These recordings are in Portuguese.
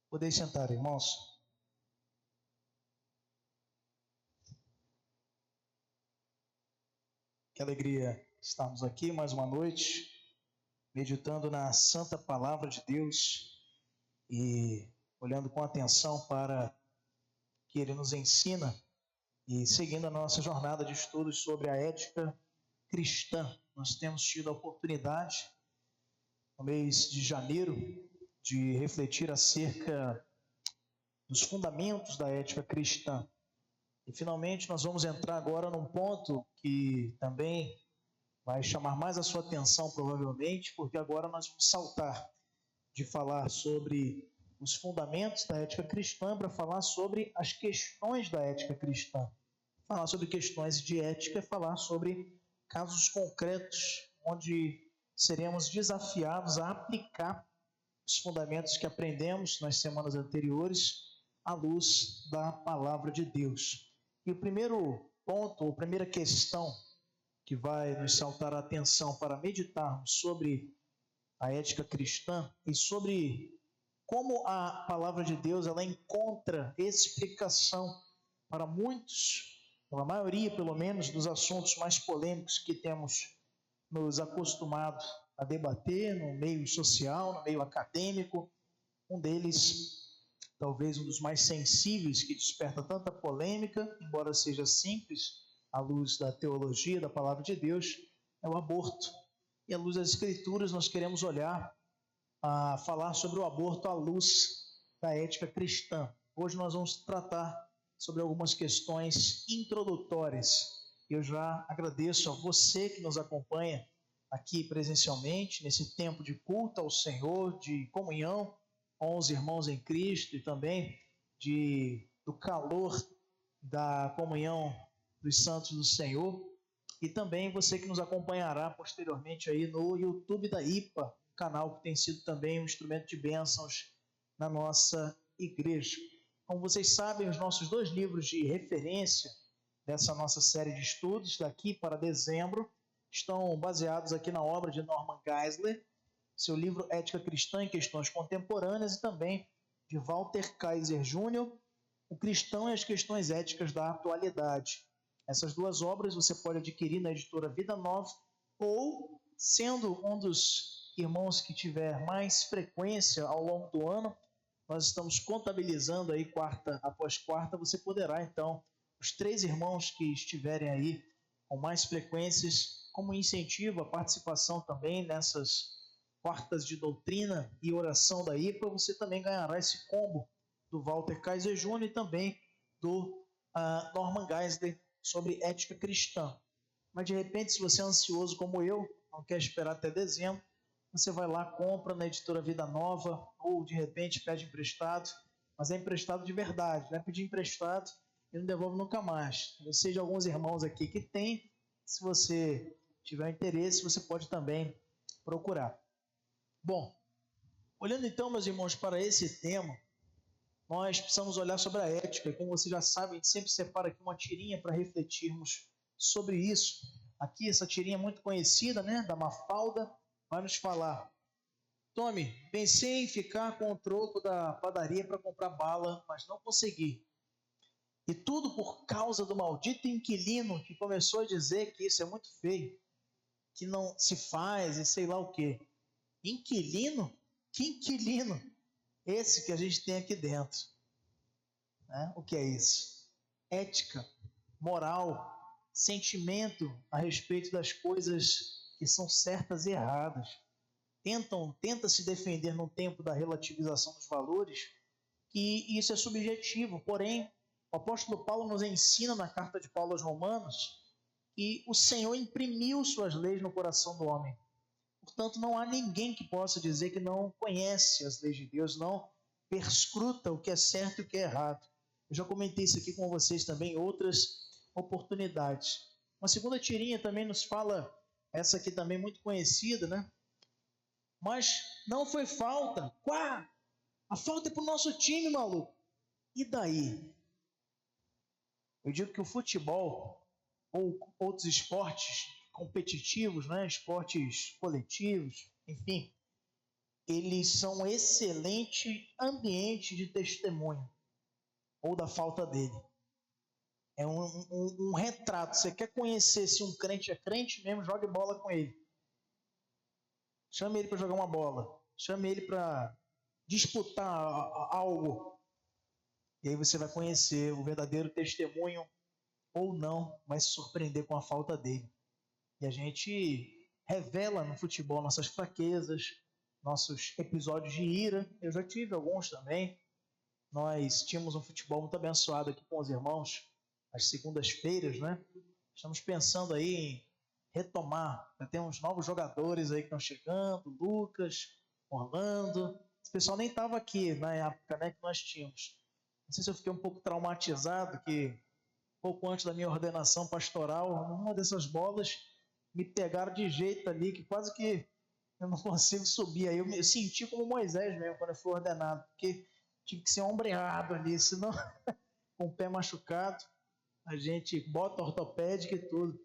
Podem sentar, irmãos. Que alegria estarmos aqui mais uma noite, meditando na santa palavra de Deus e olhando com atenção para o que Ele nos ensina e seguindo a nossa jornada de estudos sobre a ética cristã. Nós temos tido a oportunidade, no mês de janeiro, de refletir acerca dos fundamentos da ética cristã. E finalmente nós vamos entrar agora num ponto que também vai chamar mais a sua atenção provavelmente, porque agora nós vamos saltar de falar sobre os fundamentos da ética cristã para falar sobre as questões da ética cristã. Falar sobre questões de ética é falar sobre casos concretos onde seremos desafiados a aplicar os fundamentos que aprendemos nas semanas anteriores à luz da palavra de Deus. E o primeiro ponto, ou primeira questão que vai nos saltar a atenção para meditarmos sobre a ética cristã e sobre como a palavra de Deus ela encontra explicação para muitos, pela maioria pelo menos, dos assuntos mais polêmicos que temos nos acostumado a debater no meio social, no meio acadêmico. Um deles, talvez um dos mais sensíveis, que desperta tanta polêmica, embora seja simples, à luz da teologia, da palavra de Deus, é o aborto. E à luz das Escrituras nós queremos olhar a falar sobre o aborto à luz da ética cristã. Hoje nós vamos tratar sobre algumas questões introdutórias. Eu já agradeço a você que nos acompanha aqui presencialmente, nesse tempo de culto ao Senhor, de comunhão com os irmãos em Cristo e também do calor da comunhão dos santos do Senhor. E também você que nos acompanhará posteriormente aí no YouTube da IPA, canal que tem sido também um instrumento de bênçãos na nossa igreja. Como vocês sabem, os nossos 2 livros de referência dessa nossa série de estudos, daqui para dezembro, estão baseados aqui na obra de Norman Geisler, seu livro Ética Cristã em Questões Contemporâneas, e também de Walter Kaiser Jr., O Cristão e as Questões Éticas da Atualidade. Essas 2 obras você pode adquirir na editora Vida Nova, ou, sendo um dos irmãos que tiver mais frequência ao longo do ano, nós estamos contabilizando aí quarta após quarta, você poderá então, os 3 irmãos que estiverem aí com mais frequências, como incentivo à participação também nessas quartas de doutrina e oração da IPA, você também ganhará esse combo do Walter Kaiser Jr. e também do Norman Geisler sobre ética cristã. Mas de repente, se você é ansioso como eu, não quer esperar até dezembro, você vai lá, compra na editora Vida Nova, ou de repente pede emprestado, mas é emprestado de verdade, não é pedir emprestado e não devolve nunca mais. Eu sei de alguns irmãos aqui que tem, se você tiver interesse, você pode também procurar. Bom, olhando então, meus irmãos, para esse tema, nós precisamos olhar sobre a ética, e como vocês já sabem, a gente sempre separa aqui uma tirinha para refletirmos sobre isso. Aqui, essa tirinha muito conhecida, né, da Mafalda, vai nos falar: Tommy, pensei em ficar com o troco da padaria para comprar bala, mas não consegui. E tudo por causa do maldito inquilino que começou a dizer que isso é muito feio, que não se faz e sei lá o quê. Inquilino? Que inquilino? Esse que a gente tem aqui dentro. Né? O que é isso? Ética, moral, sentimento a respeito das coisas que são certas e erradas. Tenta se defender no tempo da relativização dos valores, que isso é subjetivo. Porém, o apóstolo Paulo nos ensina na carta de Paulo aos Romanos que o Senhor imprimiu suas leis no coração do homem. Portanto, não há ninguém que possa dizer que não conhece as leis de Deus, não perscruta o que é certo e o que é errado. Eu já comentei isso aqui com vocês também em outras oportunidades. Uma segunda tirinha também nos fala, essa aqui também muito conhecida, né? Mas não foi falta. Quá! A falta é pro nosso time, maluco. E daí? Eu digo que o futebol ou outros esportes competitivos, né? Esportes coletivos, enfim, eles são um excelente ambiente de testemunho, ou da falta dele. É um retrato. Você quer conhecer se um crente é crente mesmo? Jogue bola com ele. Chame ele para jogar uma bola. Chame ele para disputar algo. E aí você vai conhecer o verdadeiro testemunho ou não, vai se surpreender com a falta dele. E a gente revela no futebol nossas fraquezas, nossos episódios de ira. Eu já tive alguns também. Nós tínhamos um futebol muito abençoado aqui com os irmãos, às segundas-feiras, né? Estamos pensando aí em retomar. Já tem uns novos jogadores aí que estão chegando, Lucas, Orlando. Esse pessoal nem estava aqui na época, né, que nós tínhamos. Não sei se eu fiquei um pouco traumatizado, que pouco antes da minha ordenação pastoral, numa dessas bolas, me pegaram de jeito ali, que quase que eu não consigo subir. Aí eu me senti como Moisés mesmo, quando eu fui ordenado, porque tive que ser ombreado ali, senão, com o pé machucado, a gente bota ortopédica e tudo.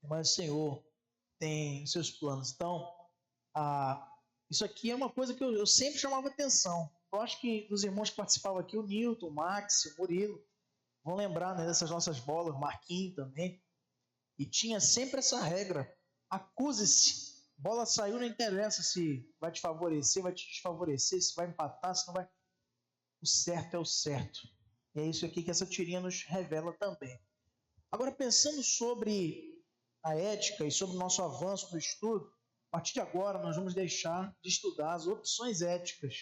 Mas o Senhor tem seus planos. Então, isso aqui é uma coisa que eu sempre chamava atenção. Eu acho que dos irmãos que participavam aqui, o Nilton, o Max, o Murilo, vão lembrar, né, dessas nossas bolas, o Marquinhos também. E tinha sempre essa regra: acuse-se. Bola saiu, não interessa se vai te favorecer, vai te desfavorecer, se vai empatar, se não vai. O certo é o certo. E é isso aqui que essa tirinha nos revela também. Agora, pensando sobre a ética e sobre o nosso avanço no estudo, a partir de agora nós vamos deixar de estudar as opções éticas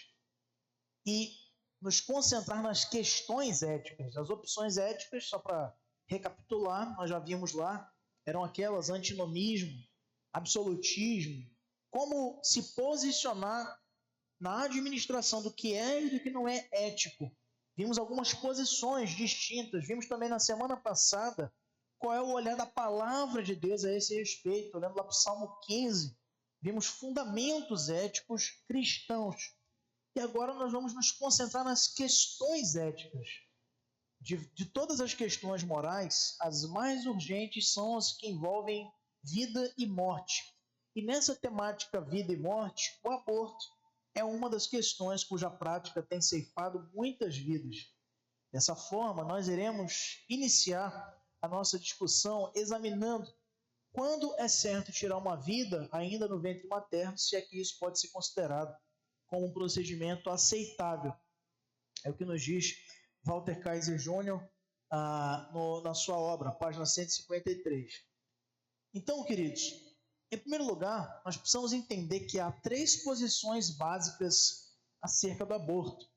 e nos concentrar nas questões éticas. As opções éticas, só para recapitular, nós já vimos lá, eram aquelas: antinomismo, absolutismo, como se posicionar na administração do que é e do que não é ético. Vimos algumas posições distintas. Vimos também na semana passada qual é o olhar da palavra de Deus a esse respeito. Olhando lá para o Salmo 15, vimos fundamentos éticos cristãos. E agora nós vamos nos concentrar nas questões éticas. De todas as questões morais, as mais urgentes são as que envolvem vida e morte. E nessa temática vida e morte, o aborto é uma das questões cuja prática tem ceifado muitas vidas. Dessa forma, nós iremos iniciar a nossa discussão examinando quando é certo tirar uma vida ainda no ventre materno, se é que isso pode ser considerado como um procedimento aceitável. É o que nos diz Walter Kaiser Jr. Na sua obra, página 153. Então, queridos, em primeiro lugar, nós precisamos entender que há 3 posições básicas acerca do aborto,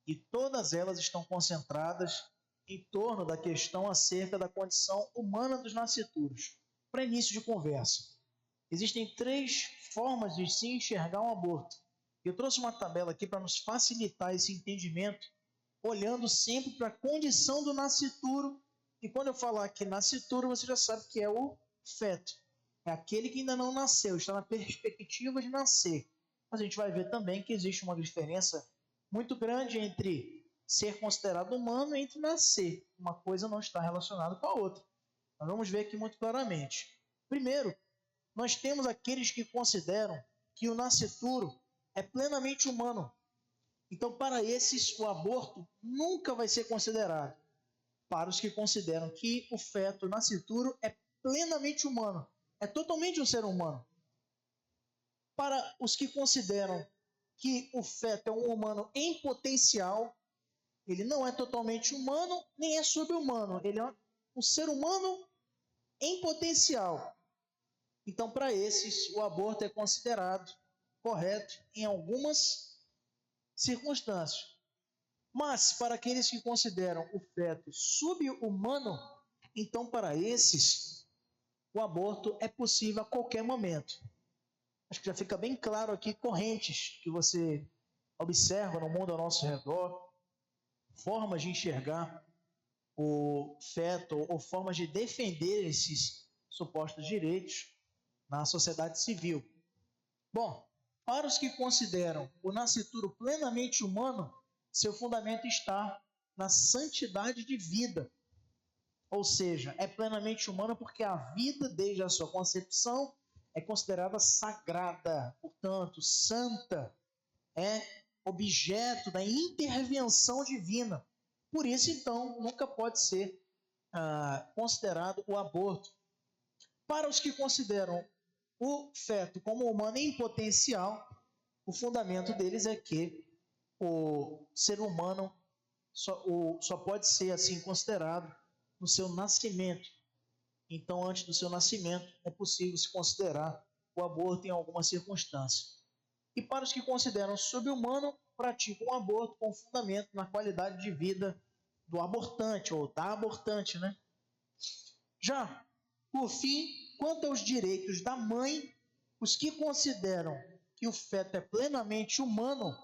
e todas elas estão concentradas em torno da questão acerca da condição humana dos nascituros. Para início de conversa, existem 3 formas de se enxergar um aborto. Eu trouxe uma tabela aqui para nos facilitar esse entendimento, olhando sempre para a condição do nascituro. E quando eu falar aqui nascituro, você já sabe que é o feto. É aquele que ainda não nasceu, está na perspectiva de nascer. Mas a gente vai ver também que existe uma diferença muito grande entre ser considerado humano e entre nascer. Uma coisa não está relacionada com a outra. Nós vamos ver aqui muito claramente. Primeiro, nós temos aqueles que consideram que o nascituro é plenamente humano. Então, para esses, o aborto nunca vai ser considerado. Para os que consideram que o feto nascituro é plenamente humano, é totalmente um ser humano. Para os que consideram que o feto é um humano em potencial, ele não é totalmente humano, nem é sobre-humano. Ele é um ser humano em potencial. Então, para esses, o aborto é considerado correto em algumas circunstâncias. Mas, para aqueles que consideram o feto sub-humano, então, para esses, o aborto é possível a qualquer momento. Acho que já fica bem claro aqui correntes que você observa no mundo ao nosso redor, formas de enxergar o feto ou formas de defender esses supostos direitos na sociedade civil. Bom, para os que consideram o nascituro plenamente humano, seu fundamento está na santidade de vida. Ou seja, é plenamente humano porque a vida, desde a sua concepção, é considerada sagrada, portanto, santa. é objeto da intervenção divina. Por isso, então, nunca pode ser considerado o aborto. Para os que consideram o feto como humano em potencial, o fundamento deles é que o ser humano só pode ser assim considerado no seu nascimento. Então, antes do seu nascimento, é possível se considerar o aborto em alguma circunstância. E para os que consideram sub-humano, praticam o aborto com fundamento na qualidade de vida do abortante, ou da abortante, né? Já, por fim, quanto aos direitos da mãe, os que consideram que o feto é plenamente humano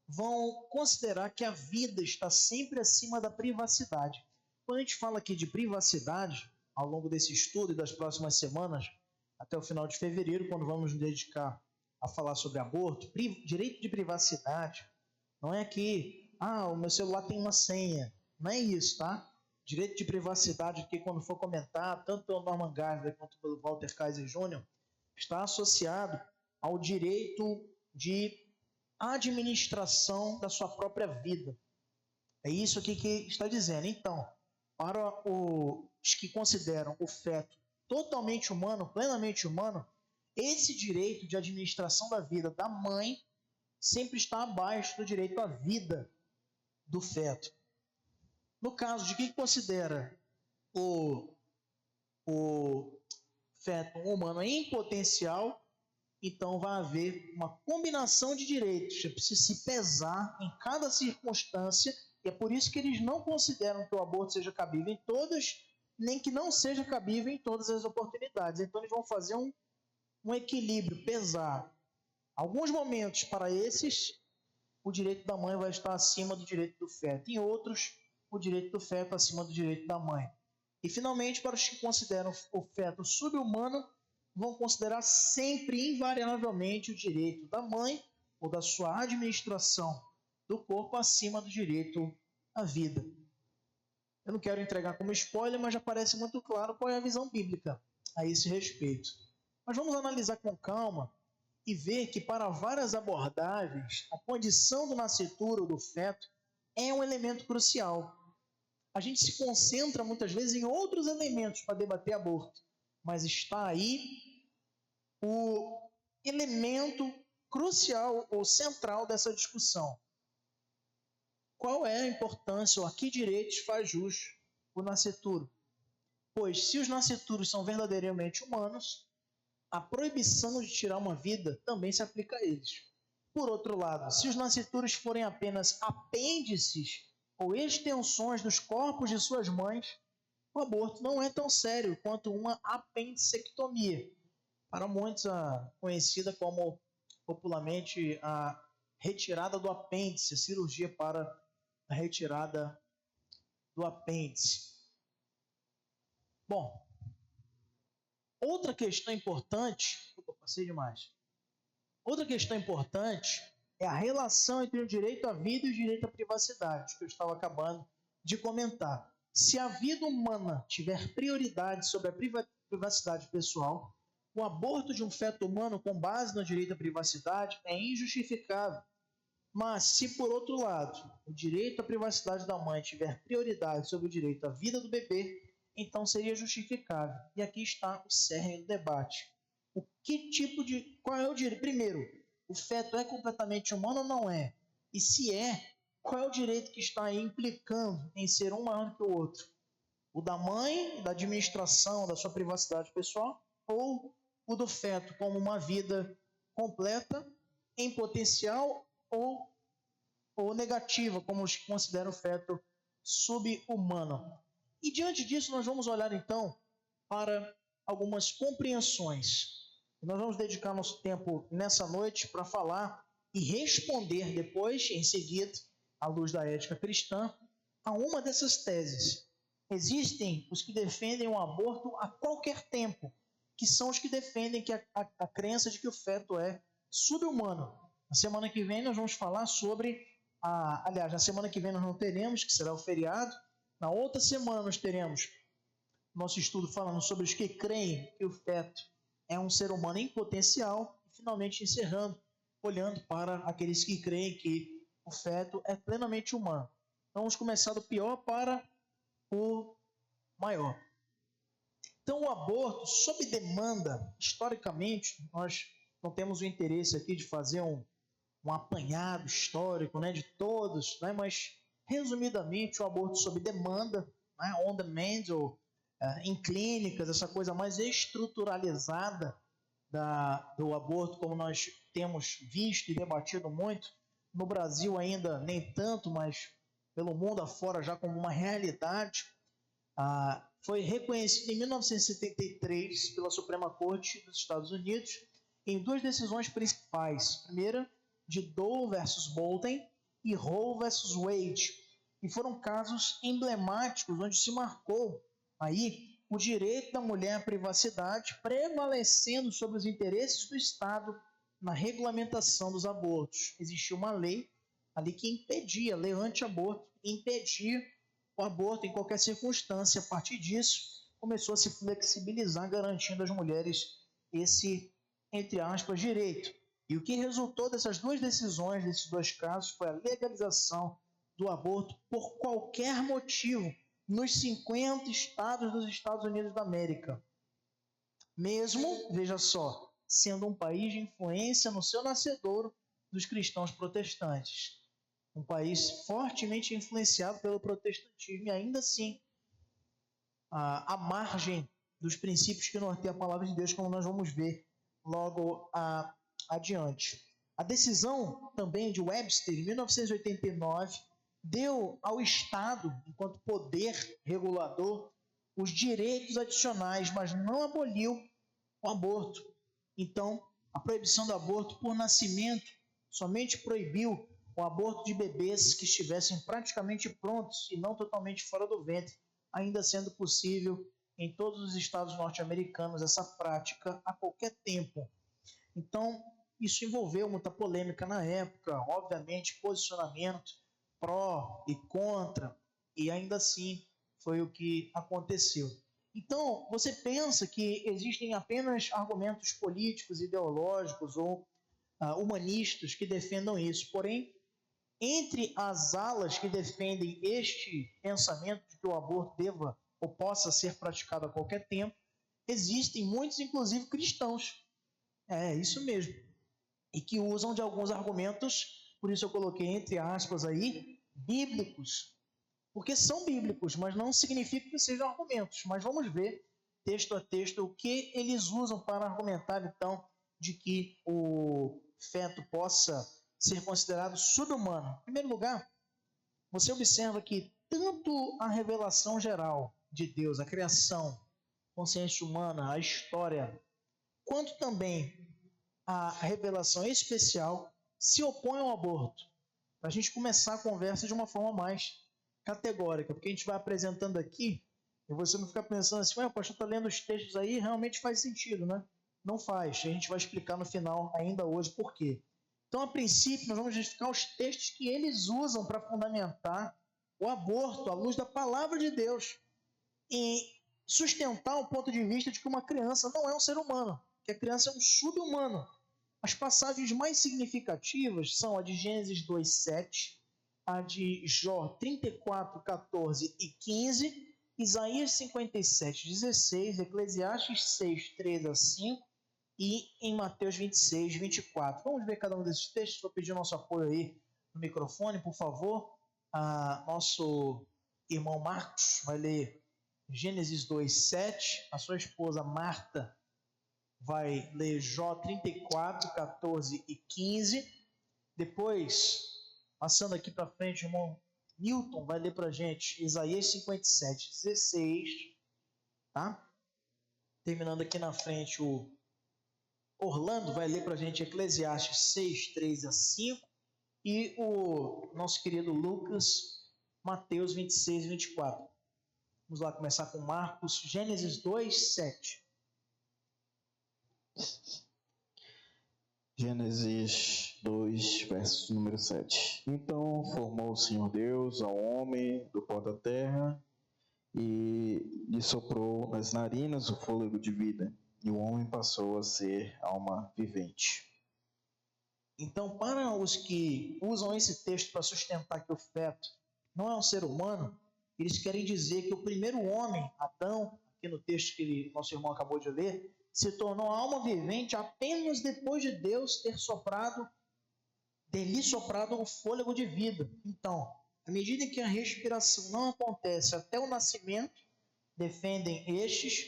vão considerar que a vida está sempre acima da privacidade. Quando a gente fala aqui de privacidade, ao longo desse estudo e das próximas semanas, até o final de fevereiro, quando vamos nos dedicar a falar sobre aborto, direito de privacidade, não é que, o meu celular tem uma senha, não é isso, tá? Direito de privacidade, que quando for comentar, tanto pelo Norman Geisler quanto pelo Walter Kaiser Jr., está associado ao direito de administração da sua própria vida. É isso aqui que está dizendo. Então, para os que consideram o feto totalmente humano, plenamente humano, esse direito de administração da vida da mãe sempre está abaixo do direito à vida do feto. No caso de quem considera o feto humano em potencial, então vai haver uma combinação de direitos. É preciso se pesar em cada circunstância, e é por isso que eles não consideram que o aborto seja cabível em todas, nem que não seja cabível em todas as oportunidades. Então eles vão fazer um equilíbrio, pesar. Alguns momentos para esses, o direito da mãe vai estar acima do direito do feto. Em outros, o direito do feto acima do direito da mãe. E finalmente, para os que consideram o feto sub-humano, vão considerar sempre, invariavelmente, o direito da mãe ou da sua administração do corpo acima do direito à vida. Eu não quero entregar como spoiler, mas já parece muito claro qual é a visão bíblica a esse respeito. Mas vamos analisar com calma e ver que para várias abordagens, a condição do nascituro ou do feto é um elemento crucial. A gente se concentra muitas vezes em outros elementos para debater aborto, mas está aí o elemento crucial ou central dessa discussão. Qual é a importância ou a que direitos faz jus o nascituro? Pois se os nascituros são verdadeiramente humanos, a proibição de tirar uma vida também se aplica a eles. Por outro lado, se os nascituros forem apenas apêndices ou extensões dos corpos de suas mães, o aborto não é tão sério quanto uma apendicectomia, para muitos conhecida como popularmente a retirada do apêndice, a cirurgia para a retirada do apêndice. Bom, outra questão importante, Outra questão importante é a relação entre o direito à vida e o direito à privacidade, que eu estava acabando de comentar. Se a vida humana tiver prioridade sobre a privacidade pessoal, o aborto de um feto humano com base no direito à privacidade é injustificável. Mas se, por outro lado, o direito à privacidade da mãe tiver prioridade sobre o direito à vida do bebê, então seria justificável. E aqui está o cerne do debate. Qual é o direito? Primeiro, o feto é completamente humano ou não é? E se é, qual é o direito que está aí implicando em ser um maior que o outro? O da mãe, da administração da sua privacidade pessoal, ou o do feto como uma vida completa, em potencial ou negativa, como os que consideram o feto sub-humano. E diante disso, nós vamos olhar então para algumas compreensões. Nós vamos dedicar nosso tempo nessa noite para falar e responder depois, em seguida, à luz da ética cristã, a uma dessas teses. Existem os que defendem o aborto a qualquer tempo, que são os que defendem que a crença de que o feto é sub-humano. Na semana que vem nós vamos falar sobre aliás, na semana que vem nós não teremos, que será o feriado. Na outra semana nós teremos nosso estudo falando sobre os que creem que o feto é um ser humano em potencial. E finalmente encerrando, olhando para aqueles que creem que o feto é plenamente humano. Então vamos começar do pior para o maior. Então o aborto, sob demanda, historicamente, nós não temos o interesse aqui de fazer um apanhado histórico, né, de todos, né, mas resumidamente o aborto sob demanda, né, on demand ou em clínicas, essa coisa mais estruturalizada do aborto, como nós temos visto e debatido muito, no Brasil ainda nem tanto, mas pelo mundo afora já como uma realidade, foi reconhecido em 1973 pela Suprema Corte dos Estados Unidos em duas decisões principais. Primeira, de Doe versus Bolden e Roe versus Wade. E foram casos emblemáticos onde se marcou aí o direito da mulher à privacidade prevalecendo sobre os interesses do Estado na regulamentação dos abortos. Existia uma lei ali que impedia, lei anti-aborto, impedia o aborto em qualquer circunstância. A partir disso, começou a se flexibilizar, garantindo às mulheres esse, entre aspas, direito. E o que resultou dessas duas decisões, desses dois casos, foi a legalização do aborto por qualquer motivo nos 50 estados dos Estados Unidos da América. Mesmo, veja só, sendo um país de influência no seu nascedouro dos cristãos protestantes. Um país fortemente influenciado pelo protestantismo e ainda assim, à margem dos princípios que norteiam a palavra de Deus, como nós vamos ver logo adiante. A decisão também de Webster, em 1989, deu ao Estado, enquanto poder regulador, os direitos adicionais, mas não aboliu o aborto. Então, a proibição do aborto por nascimento somente proibiu o aborto de bebês que estivessem praticamente prontos e não totalmente fora do ventre, ainda sendo possível em todos os estados norte-americanos essa prática a qualquer tempo. Então, isso envolveu muita polêmica na época, obviamente, posicionamento pró e contra, e ainda assim foi o que aconteceu. Então, você pensa que existem apenas argumentos políticos, ideológicos ou humanistas que defendam isso, porém, entre as alas que defendem este pensamento de que o aborto deva ou possa ser praticado a qualquer tempo, existem muitos, inclusive cristãos. É isso mesmo. E que usam de alguns argumentos, por isso eu coloquei entre aspas aí, bíblicos. Porque são bíblicos, mas não significa que sejam argumentos. Mas vamos ver, texto a texto, o que eles usam para argumentar, então, de que o feto possa ser considerado subhumano. Em primeiro lugar, você observa que tanto a revelação geral de Deus, a criação, consciência humana, a história, quanto também a revelação especial se opõe ao aborto. Para a gente começar a conversa de uma forma mais categórica, porque a gente vai apresentando aqui e você não fica pensando assim, o pastor está lendo os textos aí, realmente faz sentido, né? Não faz. A gente vai explicar no final ainda hoje por quê. Então, a princípio, nós vamos justificar os textos que eles usam para fundamentar o aborto à luz da palavra de Deus e sustentar o ponto de vista de que uma criança não é um ser humano, que a criança é um subhumano. As passagens mais significativas são a de Gênesis 2:7, a de Jó 34, 14 e 15, Isaías 57, 16, Eclesiastes 6, 3 a 5 e em Mateus 26, 24. Vamos ver cada um desses textos. Vou pedir nosso apoio aí no microfone, por favor. Nosso irmão Marcos vai ler Gênesis 2:7. A sua esposa Marta vai ler Jó 34, 14 e 15. Depois, passando aqui para frente, o irmão Newton vai ler para a gente Isaías 57, 16. Tá? Terminando aqui na frente, o Orlando vai ler para a gente Eclesiastes 6, 3 a 5. E o nosso querido Lucas, Mateus 26 e 24. Vamos lá começar com Marcos, Gênesis 2, 7. Gênesis 2, verso número 7. Então formou o Senhor Deus ao homem do pó da terra e lhe soprou nas narinas o fôlego de vida, e o homem passou a ser alma vivente. Então, para os que usam esse texto para sustentar que o feto não é um ser humano, eles querem dizer que o primeiro homem, Adão, aqui no texto que nosso irmão acabou de ler, se tornou alma vivente apenas depois de Deus ter lhe soprado o fôlego de vida. Então, à medida que a respiração não acontece até o nascimento, defendem estes,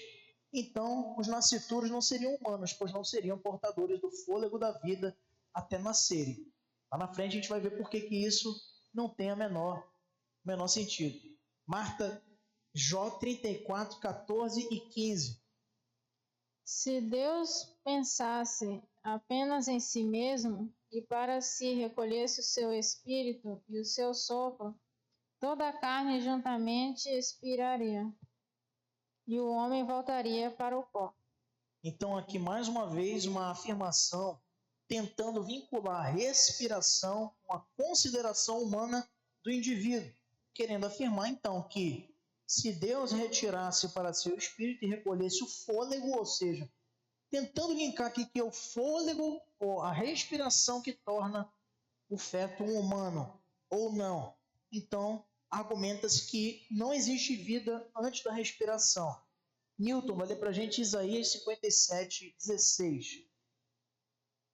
então os nascituros não seriam humanos, pois não seriam portadores do fôlego da vida até nascerem. Lá na frente a gente vai ver por que isso não tem o menor sentido. Marta, Jó 34, 14 e 15. Se Deus pensasse apenas em si mesmo e para si recolhesse o seu espírito e o seu sopro, toda a carne juntamente expiraria, e o homem voltaria para o pó. Então aqui mais uma vez uma afirmação tentando vincular a respiração com a consideração humana do indivíduo, querendo afirmar então que se Deus retirasse para si o espírito e recolhesse o fôlego, ou seja, tentando linkar aqui que é o fôlego ou a respiração que torna o feto um humano ou não. Então, argumenta-se que não existe vida antes da respiração. Newton, vai ler para a gente Isaías 57, 16.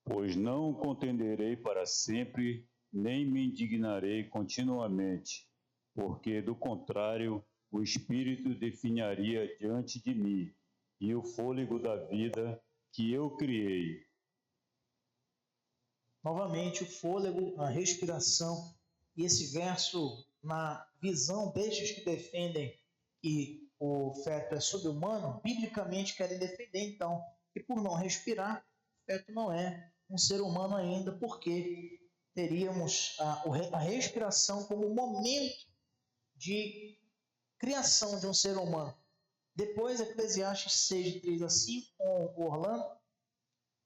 Pois não contenderei para sempre, nem me indignarei continuamente, porque, do contrário, o Espírito definharia diante de mim, e o fôlego da vida que eu criei. Novamente, o fôlego, a respiração, e esse verso, na visão destes que defendem que o feto é sobre-humano, biblicamente querem defender, então, que por não respirar, o feto não é um ser humano ainda, porque teríamos a respiração como momento de criação de um ser humano. Depois, Eclesiastes 6, 3 a 5, com o Orlando.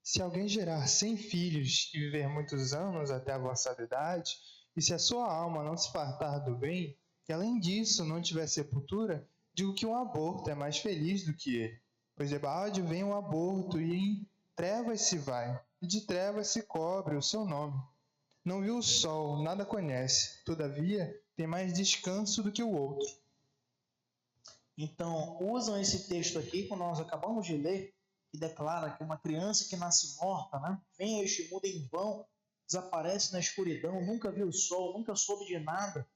Se alguém gerar 100 filhos e viver muitos anos até a avançada idade, e se a sua alma não se fartar do bem, e além disso não tiver sepultura, digo que um aborto é mais feliz do que ele. Pois debalde vem o aborto, e em trevas se vai, e de trevas se cobre o seu nome. Não viu o sol, nada conhece, todavia tem mais descanso do que o outro. Então, usam esse texto aqui, que nós acabamos de ler, que declara que uma criança que nasce morta, vem a este mundo em vão, desaparece na escuridão, nunca viu o sol, nunca soube de nada.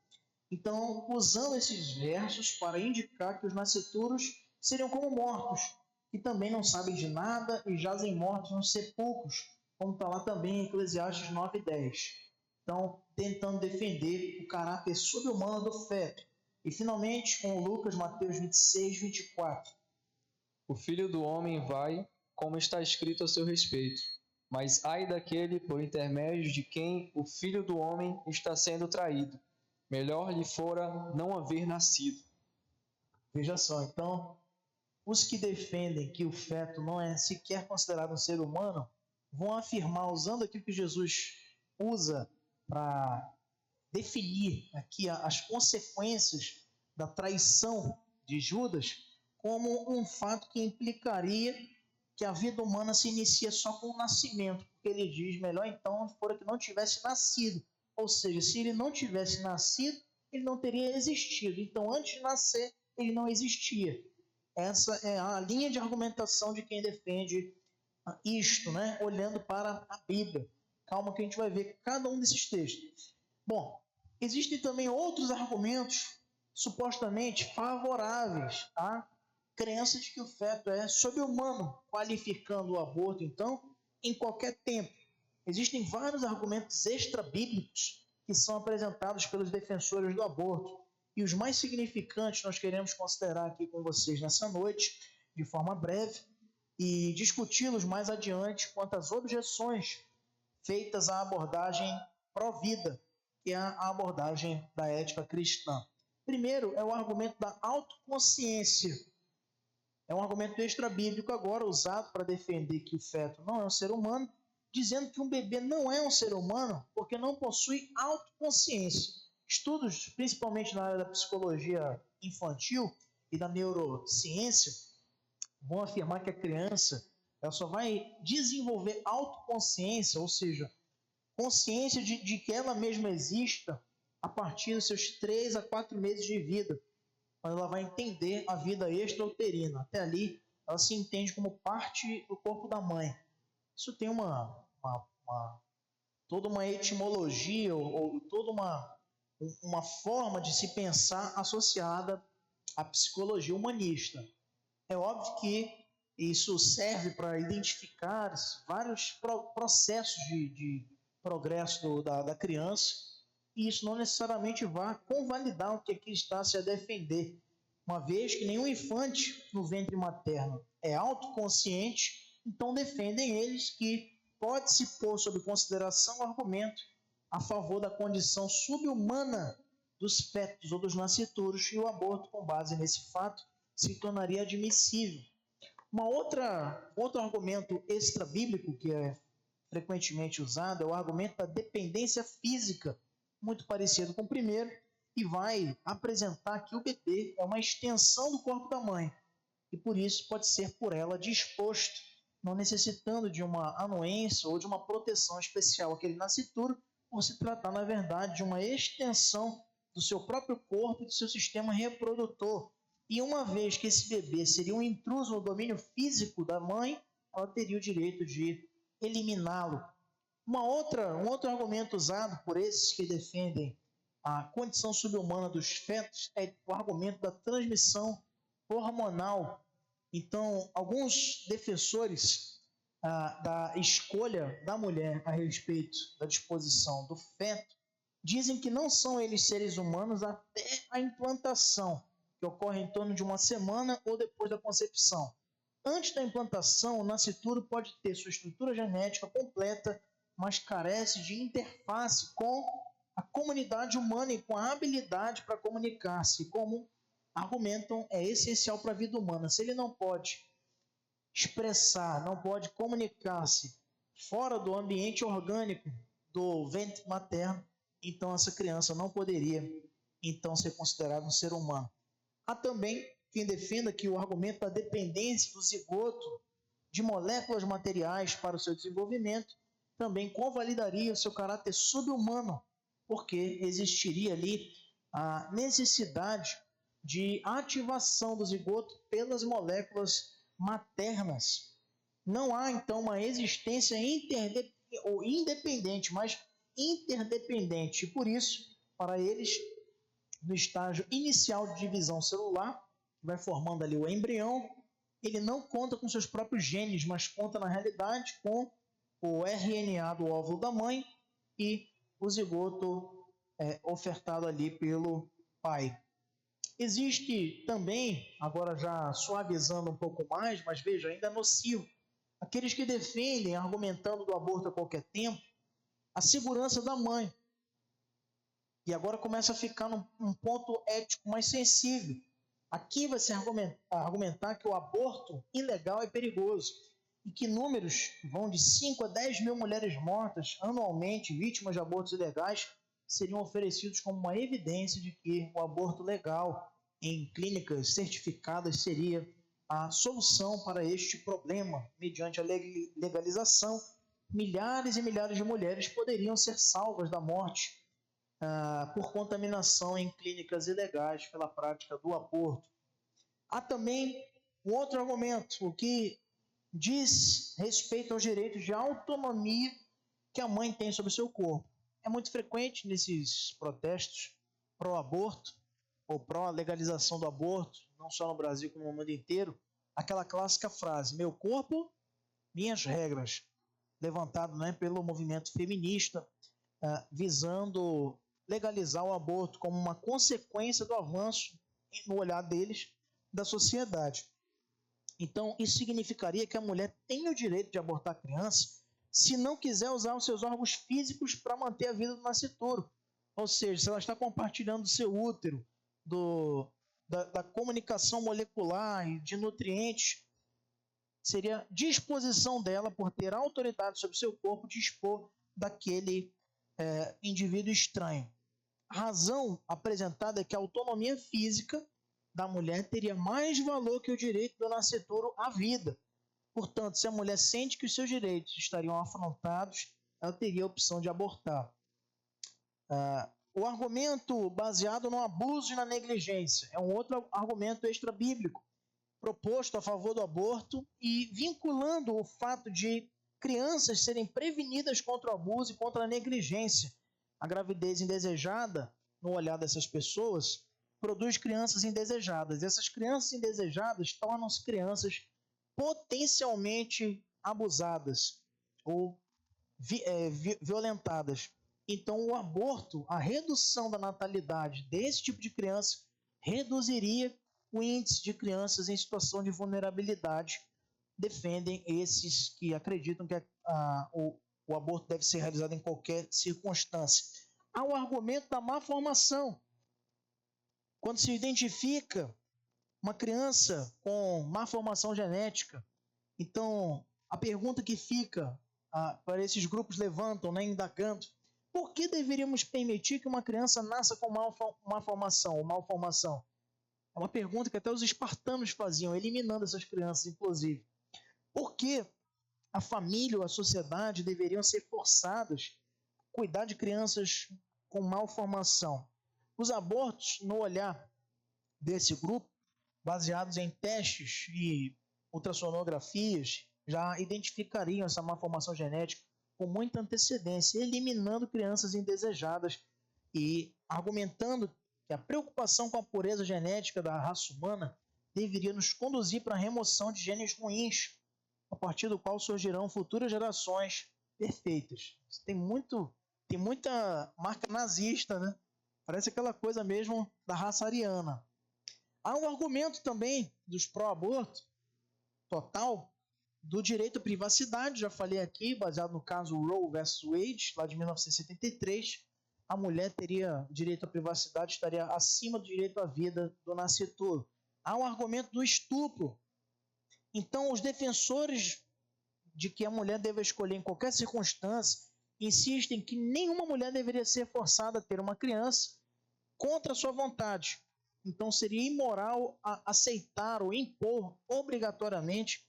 Então, usando esses versos para indicar que os nascituros seriam como mortos, que também não sabem de nada e jazem mortos nos sepulcros, como está lá também em Eclesiastes 9 e 10. Então, tentando defender o caráter sobre-humano do feto. E finalmente, com Lucas, Mateus 26, 24. O Filho do Homem vai, como está escrito a seu respeito, mas ai daquele por intermédio de quem o Filho do Homem está sendo traído. Melhor lhe fora não haver nascido. Veja só, então, os que defendem que o feto não é sequer considerado um ser humano, vão afirmar, usando aquilo que Jesus usa para definir aqui as consequências da traição de Judas, como um fato que implicaria que a vida humana se inicia só com o nascimento, porque ele diz, melhor então fora que não tivesse nascido. Ou seja, se ele não tivesse nascido, ele não teria existido. Então, antes de nascer, ele não existia. Essa é a linha de argumentação de quem defende isto, olhando para a Bíblia. Calma que a gente vai ver cada um desses textos. Bom, existem também outros argumentos supostamente favoráveis à crença de que o feto é sobre-humano, qualificando o aborto, então, em qualquer tempo. Existem vários argumentos extra-bíblicos que são apresentados pelos defensores do aborto. E os mais significantes nós queremos considerar aqui com vocês nessa noite, de forma breve, e discuti-los mais adiante quanto às objeções feitas à abordagem pró-vida, que é a abordagem da ética cristã. Primeiro é o argumento da autoconsciência. É um argumento extra-bíblico agora usado para defender que o feto não é um ser humano, dizendo que um bebê não é um ser humano porque não possui autoconsciência. Estudos, principalmente na área da psicologia infantil e da neurociência, vão afirmar que a criança ela só vai desenvolver autoconsciência, ou seja, consciência de que ela mesma exista a partir dos seus 3 a 4 meses de vida, quando ela vai entender a vida extrauterina. Até ali, ela se entende como parte do corpo da mãe. Isso tem toda uma etimologia ou toda uma forma de se pensar associada à psicologia humanista. É óbvio que isso serve para identificar vários processos de progresso da criança, e isso não necessariamente vai convalidar o que aqui está se a defender, uma vez que nenhum infante no ventre materno é autoconsciente, então defendem eles que pode-se pôr sob consideração o argumento a favor da condição subhumana dos fetos ou dos nascituros, e o aborto, com base nesse fato, se tornaria admissível. Outro argumento extra-bíblico que é frequentemente usado é o argumento da dependência física, muito parecido com o primeiro, e vai apresentar que o bebê é uma extensão do corpo da mãe, e por isso pode ser por ela disposto, não necessitando de uma anuência ou de uma proteção especial àquele nascituro, por se tratar, na verdade, de uma extensão do seu próprio corpo e do seu sistema reprodutor. E uma vez que esse bebê seria um intruso no domínio físico da mãe, ela teria o direito de eliminá-lo. Um outro argumento usado por esses que defendem a condição subhumana dos fetos é o argumento da transmissão hormonal. Então, alguns defensores da escolha da mulher a respeito da disposição do feto dizem que não são eles seres humanos até a implantação, que ocorre em torno de uma semana ou depois da concepção. Antes da implantação, o nascituro pode ter sua estrutura genética completa, mas carece de interface com a comunidade humana e com a habilidade para comunicar-se, como argumentam é essencial para a vida humana. Se ele não pode expressar, não pode comunicar-se fora do ambiente orgânico do ventre materno, então essa criança não poderia então ser considerada um ser humano. Há também quem defenda que o argumento da dependência do zigoto de moléculas materiais para o seu desenvolvimento também convalidaria o seu caráter subhumano, porque existiria ali a necessidade de ativação do zigoto pelas moléculas maternas. Não há, então, uma existência independente, mas interdependente. E por isso, para eles, no estágio inicial de divisão celular, que vai formando ali o embrião, ele não conta com seus próprios genes, mas conta, na realidade, com o RNA do óvulo da mãe e o zigoto ofertado ali pelo pai. Existe também, agora já suavizando um pouco mais, mas veja, ainda é nocivo, aqueles que defendem, argumentando do aborto a qualquer tempo, a segurança da mãe. E agora começa a ficar num ponto ético mais sensível. Aqui vai se argumentar que o aborto ilegal é perigoso e que números vão de 5 a 10 mil mulheres mortas anualmente, vítimas de abortos ilegais, seriam oferecidos como uma evidência de que o aborto legal em clínicas certificadas seria a solução para este problema. Mediante a legalização, milhares e milhares de mulheres poderiam ser salvas da morte por contaminação em clínicas ilegais pela prática do aborto. Há também um outro argumento, o que diz respeito aos direitos de autonomia que a mãe tem sobre o seu corpo. É muito frequente nesses protestos pró-aborto ou pró-legalização do aborto, não só no Brasil como no mundo inteiro, aquela clássica frase, meu corpo, minhas regras, levantado pelo movimento feminista, visando legalizar o aborto como uma consequência do avanço, no olhar deles, da sociedade. Então, isso significaria que a mulher tem o direito de abortar a criança se não quiser usar os seus órgãos físicos para manter a vida do nascituro. Ou seja, se ela está compartilhando o seu útero, da comunicação molecular e de nutrientes, seria disposição dela, por ter autoridade sobre o seu corpo, dispor daquele indivíduo estranho. A razão apresentada é que a autonomia física da mulher teria mais valor que o direito do nascituro à vida. Portanto, se a mulher sente que os seus direitos estariam afrontados, ela teria a opção de abortar. O argumento baseado no abuso e na negligência é um outro argumento extra-bíblico proposto a favor do aborto e vinculando o fato de crianças serem prevenidas contra o abuso e contra a negligência. A gravidez indesejada, no olhar dessas pessoas, produz crianças indesejadas. E essas crianças indesejadas tornam-se crianças potencialmente abusadas ou violentadas. Então, o aborto, a redução da natalidade desse tipo de criança, reduziria o índice de crianças em situação de vulnerabilidade. Defendem esses que acreditam que o aborto deve ser realizado em qualquer circunstância. Há o argumento da má formação. Quando se identifica uma criança com má formação genética, então a pergunta que fica para esses grupos levantam, né, indagando, por que deveríamos permitir que uma criança nasça com má formação ou malformação? É uma pergunta que até os espartanos faziam, eliminando essas crianças, inclusive. Por que a família ou a sociedade deveriam ser forçadas a cuidar de crianças com malformação? Os abortos, no olhar desse grupo, baseados em testes e ultrassonografias, já identificariam essa malformação genética com muita antecedência, eliminando crianças indesejadas e argumentando que a preocupação com a pureza genética da raça humana deveria nos conduzir para a remoção de genes ruins, a partir do qual surgirão futuras gerações perfeitas. Isso tem muita marca nazista, né? Parece aquela coisa mesmo da raça ariana. Há um argumento também dos pró-aborto total do direito à privacidade, já falei aqui, baseado no caso Roe vs. Wade, lá de 1973, a mulher teria direito à privacidade, estaria acima do direito à vida do nascituro. Há um argumento do estupro. Então, os defensores de que a mulher deve escolher em qualquer circunstância insistem que nenhuma mulher deveria ser forçada a ter uma criança contra a sua vontade. Então, seria imoral aceitar ou impor obrigatoriamente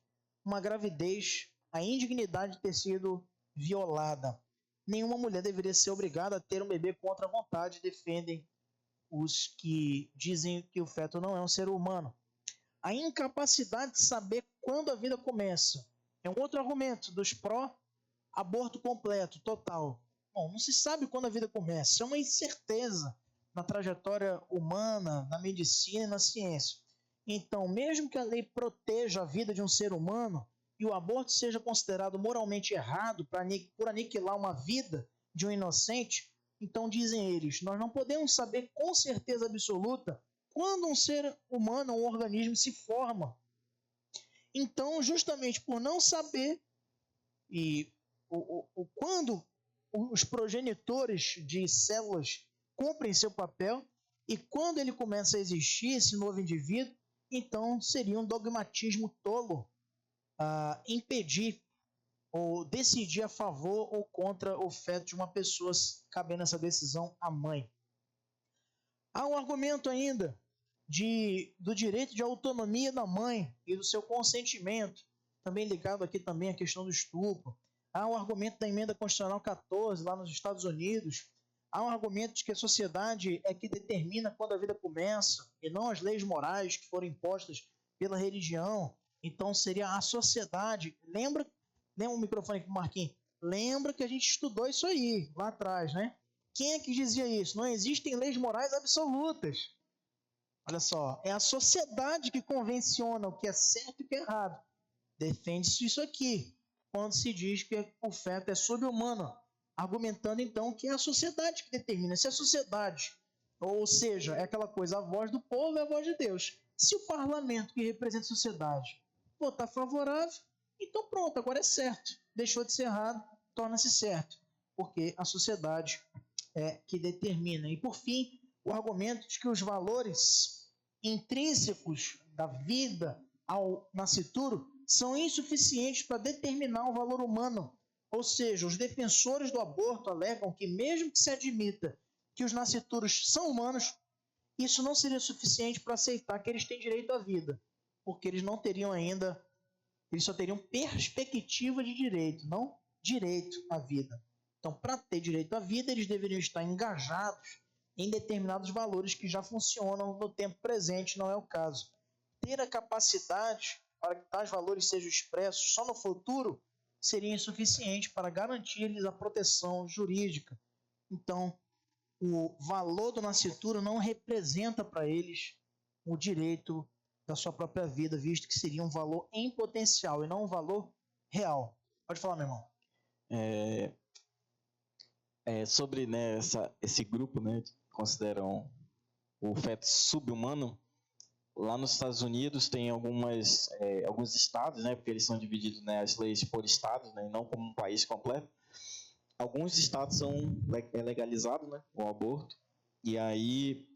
uma gravidez, a indignidade de ter sido violada. Nenhuma mulher deveria ser obrigada a ter um bebê contra a vontade, defendem os que dizem que o feto não é um ser humano. A incapacidade de saber quando a vida começa é um outro argumento dos pró-aborto completo, total. Bom, não se sabe quando a vida começa, é uma incerteza na trajetória humana, na medicina e na ciência. Então, mesmo que a lei proteja a vida de um ser humano e o aborto seja considerado moralmente errado por aniquilar uma vida de um inocente, então dizem eles, nós não podemos saber com certeza absoluta quando um ser humano ou um organismo se forma. Então, justamente por não saber e quando os progenitores de células cumprem seu papel e quando ele começa a existir, esse novo indivíduo, então seria um dogmatismo tolo impedir ou decidir a favor ou contra o feto de uma pessoa, cabendo essa decisão à mãe. Há um argumento ainda do direito de autonomia da mãe e do seu consentimento, também ligado aqui também à questão do estupro. Há um argumento da emenda constitucional 14, lá nos Estados Unidos. Há um argumento de que a sociedade é que determina quando a vida começa, e não as leis morais que foram impostas pela religião. Então seria a sociedade. Lembra o microfone aqui, Marquinhos? Lembra que a gente estudou isso aí, lá atrás, né? Quem é que dizia isso? Não existem leis morais absolutas. Olha só, é a sociedade que convenciona o que é certo e o que é errado. Defende-se isso aqui, quando se diz que o feto é sobre-humano, argumentando então que é a sociedade que determina. Se a sociedade, ou seja, é aquela coisa, a voz do povo é a voz de Deus. Se o parlamento que representa a sociedade votar favorável, então pronto, agora é certo. Deixou de ser errado, torna-se certo, porque a sociedade é que determina. E por fim, o argumento de que os valores intrínsecos da vida ao nascituro são insuficientes para determinar o valor humano. Ou seja, os defensores do aborto alegam que mesmo que se admita que os nascituros são humanos, isso não seria suficiente para aceitar que eles têm direito à vida, porque eles não teriam ainda, eles só teriam perspectiva de direito, não direito à vida. Então, para ter direito à vida, eles deveriam estar engajados em determinados valores que já funcionam no tempo presente, não é o caso. Ter a capacidade para que tais valores sejam expressos só no futuro seria insuficiente para garantir-lhes a proteção jurídica. Então, o valor do nascituro não representa para eles o direito da sua própria vida, visto que seria um valor em potencial e não um valor real. Pode falar, meu irmão. Sobre, né, esse grupo, né, que consideram o feto sub-humano, lá nos Estados Unidos tem alguns estados, né, porque eles são divididos, né, as leis por estados, né, não como um país completo. Alguns estados são legalizados, né, o aborto, e aí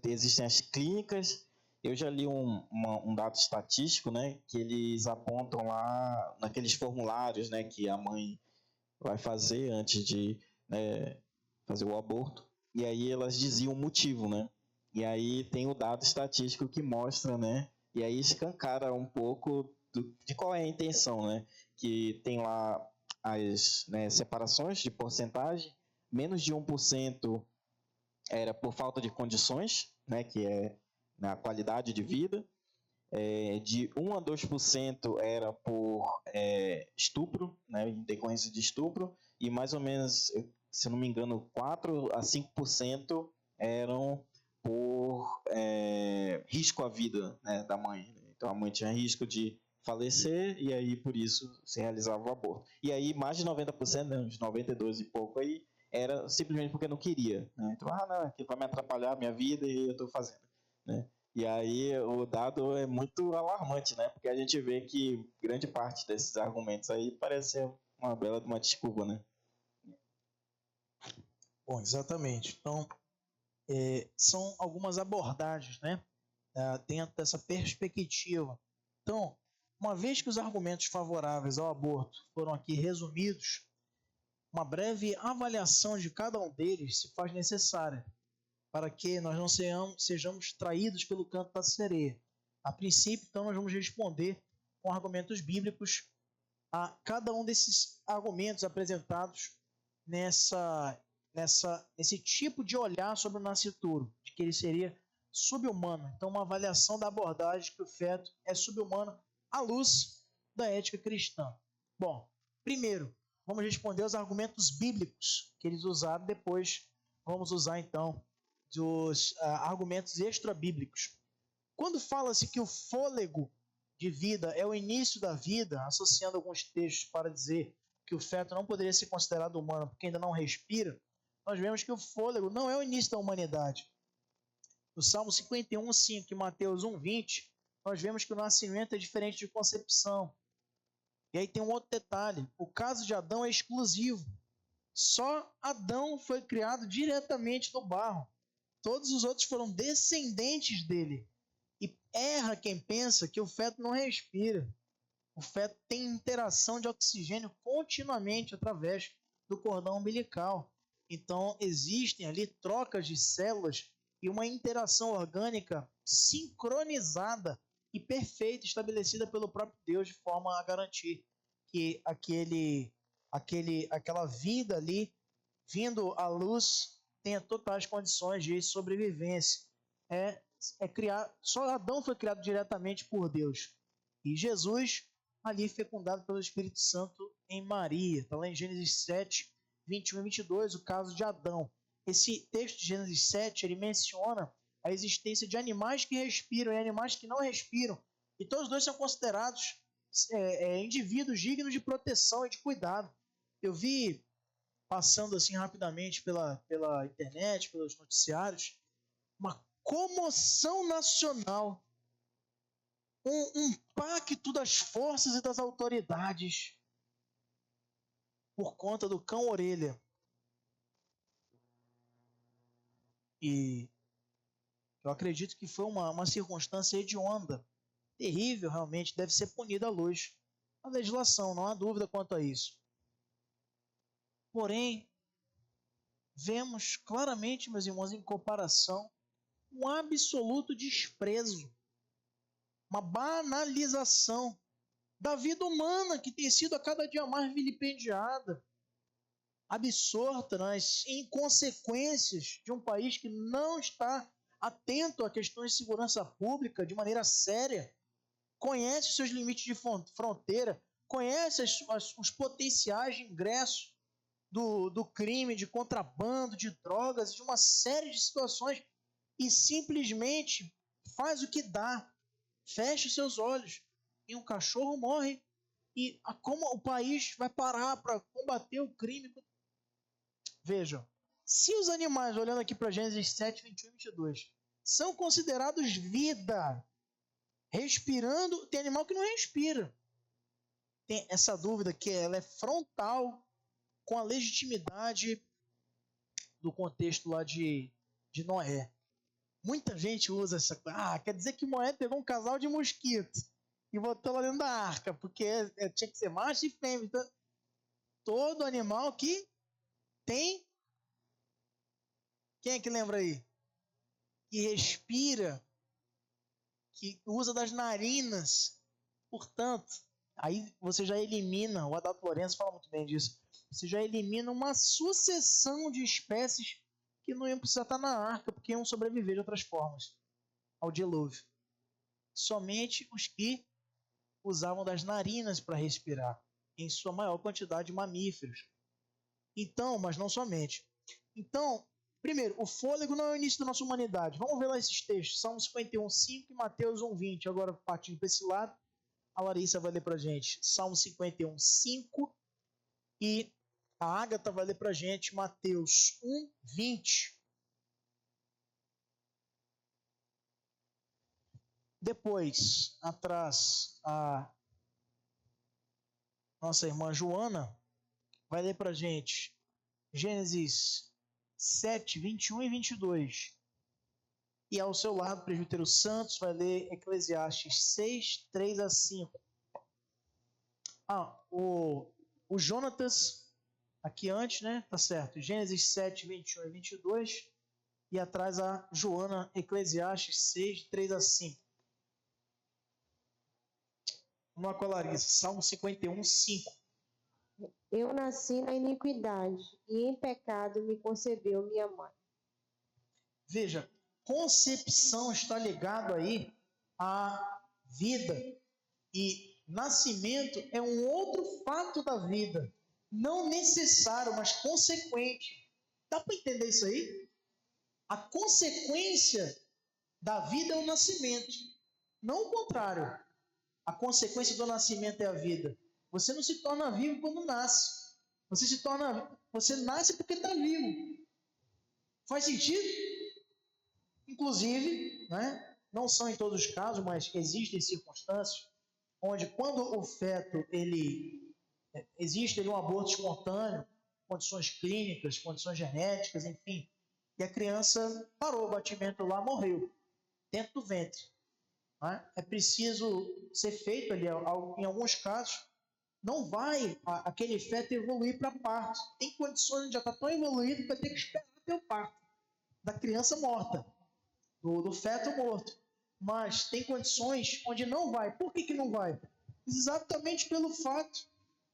existem as clínicas. Eu já li um dado estatístico, né, que eles apontam lá naqueles formulários, né, que a mãe vai fazer antes de, né, fazer o aborto, e aí elas diziam o motivo, né, e aí tem o dado estatístico que mostra, né, e aí escancara um pouco de qual é a intenção, né, que tem lá as, né, separações de porcentagem, menos de 1% era por falta de condições, né, que é na qualidade de vida, de 1 a 2% era por estupro, né, em decorrência de estupro, e mais ou menos, se não me engano, 4 a 5% eram por risco à vida, né, da mãe. Então a mãe tinha risco de falecer e aí por isso se realizava o aborto. E aí mais de 90%, né, uns 92 e pouco aí, era simplesmente porque não queria, né? Então, não, aquilo vai me atrapalhar a minha vida e eu estou fazendo, né? E aí o dado é muito alarmante, né? Porque a gente vê que grande parte desses argumentos aí parece ser uma bela de uma desculpa, né? Bom, exatamente. Então, são algumas abordagens, né? Dentro dessa perspectiva. Então, uma vez que os argumentos favoráveis ao aborto foram aqui resumidos, uma breve avaliação de cada um deles se faz necessária, para que nós não sejamos traídos pelo canto da sereia. A princípio, então, nós vamos responder com argumentos bíblicos a cada um desses argumentos apresentados nesse tipo de olhar sobre o nascituro, de que ele seria sub-humano. Então, uma avaliação da abordagem que o feto é sub-humano à luz da ética cristã. Bom, primeiro, vamos responder aos argumentos bíblicos que eles usaram, depois vamos usar, então, dos argumentos extra-bíblicos. Quando fala-se que o fôlego de vida é o início da vida, associando alguns textos para dizer que o feto não poderia ser considerado humano porque ainda não respira, nós vemos que o fôlego não é o início da humanidade. No Salmo 51:5 e Mateus 1:20, nós vemos que o nascimento é diferente de concepção. E aí tem um outro detalhe, o caso de Adão é exclusivo. Só Adão foi criado diretamente do barro. Todos os outros foram descendentes dele. E erra quem pensa que o feto não respira. O feto tem interação de oxigênio continuamente através do cordão umbilical. Então, existem ali trocas de células e uma interação orgânica sincronizada e perfeita, estabelecida pelo próprio Deus, de forma a garantir que aquela vida ali, vindo à luz, tenha totais condições de sobrevivência. Só Adão foi criado diretamente por Deus. E Jesus, ali fecundado pelo Espírito Santo em Maria. Está lá em Gênesis 7, 21 e 22, o caso de Adão. Esse texto de Gênesis 7, ele menciona a existência de animais que respiram e animais que não respiram. E todos dois são considerados indivíduos dignos de proteção e de cuidado. Eu vi, passando assim rapidamente pela internet, pelos noticiários, uma comoção nacional, um pacto das forças e das autoridades por conta do cão-orelha. E eu acredito que foi uma circunstância hedionda, terrível realmente, deve ser punida à luz da legislação, não há dúvida quanto a isso. Porém, vemos claramente, meus irmãos, em comparação, um absoluto desprezo, uma banalização da vida humana que tem sido a cada dia mais vilipendiada. absorta nas inconsequências de um país que não está atento a questões de segurança pública de maneira séria, conhece os seus limites de fronteira, conhece os potenciais de ingresso do crime, de contrabando, de drogas, de uma série de situações, e simplesmente faz o que dá, fecha os seus olhos, e um cachorro morre, e como o país vai parar para combater o crime? Vejam, se os animais, olhando aqui para Gênesis 7, 21 e 22, são considerados vida, respirando, tem animal que não respira. Tem essa dúvida que ela é frontal com a legitimidade do contexto lá de Noé. Muita gente usa essa coisa. Quer dizer que Noé pegou um casal de mosquito e botou lá dentro da arca, porque tinha que ser macho e fêmea. Então, todo animal que tem... Quem é que lembra aí? Que respira, que usa das narinas. Portanto, aí você já elimina, o Adalto Lourenço fala muito bem disso, você já elimina uma sucessão de espécies que não iam precisar estar na arca, porque iam sobreviver de outras formas ao dilúvio. Somente os que usavam das narinas para respirar, em sua maior quantidade de mamíferos. Então, mas não somente. Então, primeiro, o fôlego não é o início da nossa humanidade. Vamos ver lá esses textos. Salmo 51, 5 e Mateus 1, 20. Agora, partindo para esse lado, a Larissa vai ler para a gente Salmo 51, 5 e a Ágata vai ler para a gente Mateus 1, 20. Depois, atrás, a nossa irmã Joana vai ler para a gente Gênesis 7, 21 e 22. E ao seu lado, o presbítero Santos vai ler Eclesiastes 6, 3 a 5. O Jonatas, aqui antes, né? Tá certo. Gênesis 7, 21 e 22. E atrás a Joana, Eclesiastes 6, 3 a 5. Vamos lá com a Larissa. Salmo 51, 5. Eu nasci na iniquidade, e em pecado me concebeu minha mãe. Veja, concepção está ligado aí à vida. E nascimento é um outro fato da vida. Não necessário, mas consequente. Dá para entender isso aí? A consequência da vida é o nascimento. Não o contrário. A consequência do nascimento é a vida. Você não se torna vivo quando nasce. Você nasce porque está vivo. Faz sentido? Inclusive, né, não são em todos os casos, mas existem circunstâncias onde quando o feto existe um aborto espontâneo, condições clínicas, condições genéticas, enfim, e a criança parou o batimento lá, morreu, dentro do ventre. Né? É preciso ser feito ali, em alguns casos, não vai aquele feto evoluir para parto. Tem condições de já estar tão evoluído que vai ter que esperar até o parto da criança morta, do feto morto. Mas tem condições onde não vai. Por que não vai? Exatamente pelo fato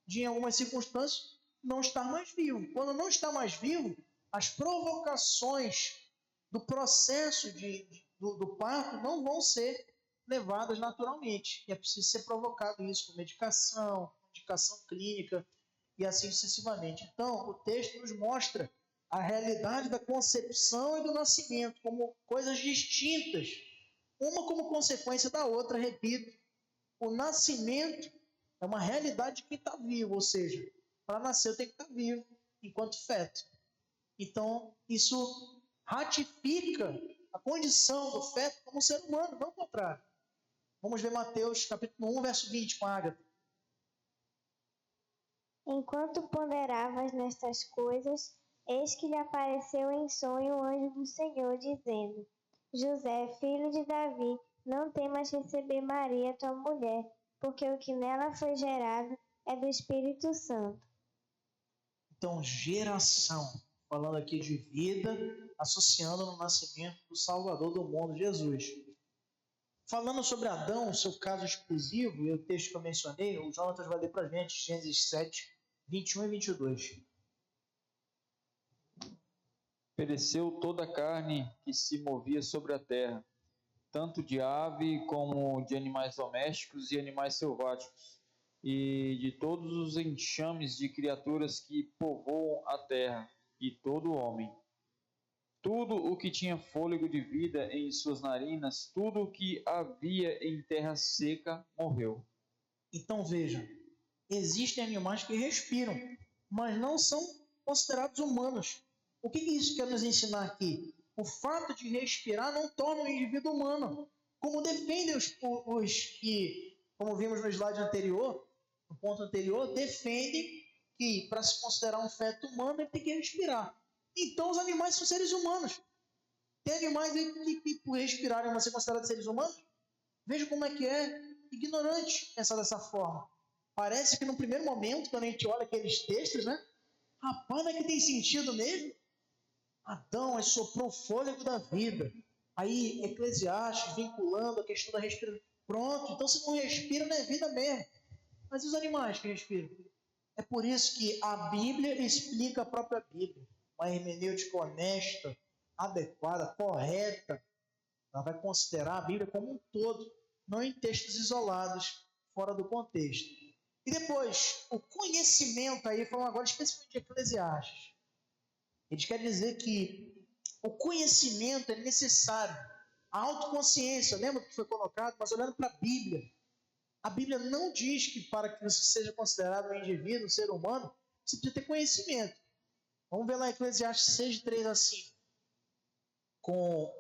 de, em algumas circunstâncias, não estar mais vivo. Quando não está mais vivo, as provocações do processo do parto não vão ser levadas naturalmente. E é preciso ser provocado isso com medicação clínica e assim sucessivamente. Então, o texto nos mostra a realidade da concepção e do nascimento como coisas distintas, uma como consequência da outra. Repito, o nascimento é uma realidade de quem está vivo, ou seja, para nascer eu tenho que estar vivo enquanto feto. Então, isso ratifica a condição do feto como ser humano, não o contrário. Vamos ver Mateus capítulo 1, verso 20 com a Ágata. Enquanto ponderavas nestas coisas, eis que lhe apareceu em sonho o anjo do Senhor, dizendo: José, filho de Davi, não temas receber Maria, tua mulher, porque o que nela foi gerado é do Espírito Santo. Então, geração, falando aqui de vida, associando no nascimento do Salvador do mundo, Jesus. Falando sobre Adão, seu caso exclusivo, e o texto que eu mencionei, o Jonatas vai ler para a gente, Gênesis 7, 21 e 22. pereceu toda a carne que se movia sobre a terra, tanto de ave como de animais domésticos e animais selváticos, e de todos os enxames de criaturas que povoam a terra, e todo homem. Tudo o que tinha fôlego de vida em suas narinas, tudo o que havia em terra seca, morreu. Então veja, existem animais que respiram, mas não são considerados humanos. O que isso quer nos ensinar aqui? O fato de respirar não torna o indivíduo humano. Como defendem os que, como vimos no slide anterior, no ponto anterior, defendem que para se considerar um feto humano ele tem que respirar. Então os animais são seres humanos. Tem animais aí que por respirarem vão ser considerados seres humanos? Veja como é que é ignorante pensar dessa forma. Parece que no primeiro momento, quando a gente olha aqueles textos, né? Rapaz, não é que tem sentido mesmo? Adão soprou o fôlego da vida. Aí, Eclesiastes, vinculando a questão da respiração. Pronto, então se não respira, não é vida mesmo. Mas e os animais que respiram? É por isso que a Bíblia explica a própria Bíblia. Uma hermenêutica honesta, adequada, correta. Ela vai considerar a Bíblia como um todo, não em textos isolados, fora do contexto. E depois, o conhecimento, aí falando agora especificamente de Eclesiastes. Eles querem dizer que o conhecimento é necessário. A autoconsciência, lembra que foi colocado? Mas olhando para a Bíblia não diz que para que você seja considerado um indivíduo, um ser humano, você precisa ter conhecimento. Vamos ver lá em Eclesiastes 6, 3 a 5. Com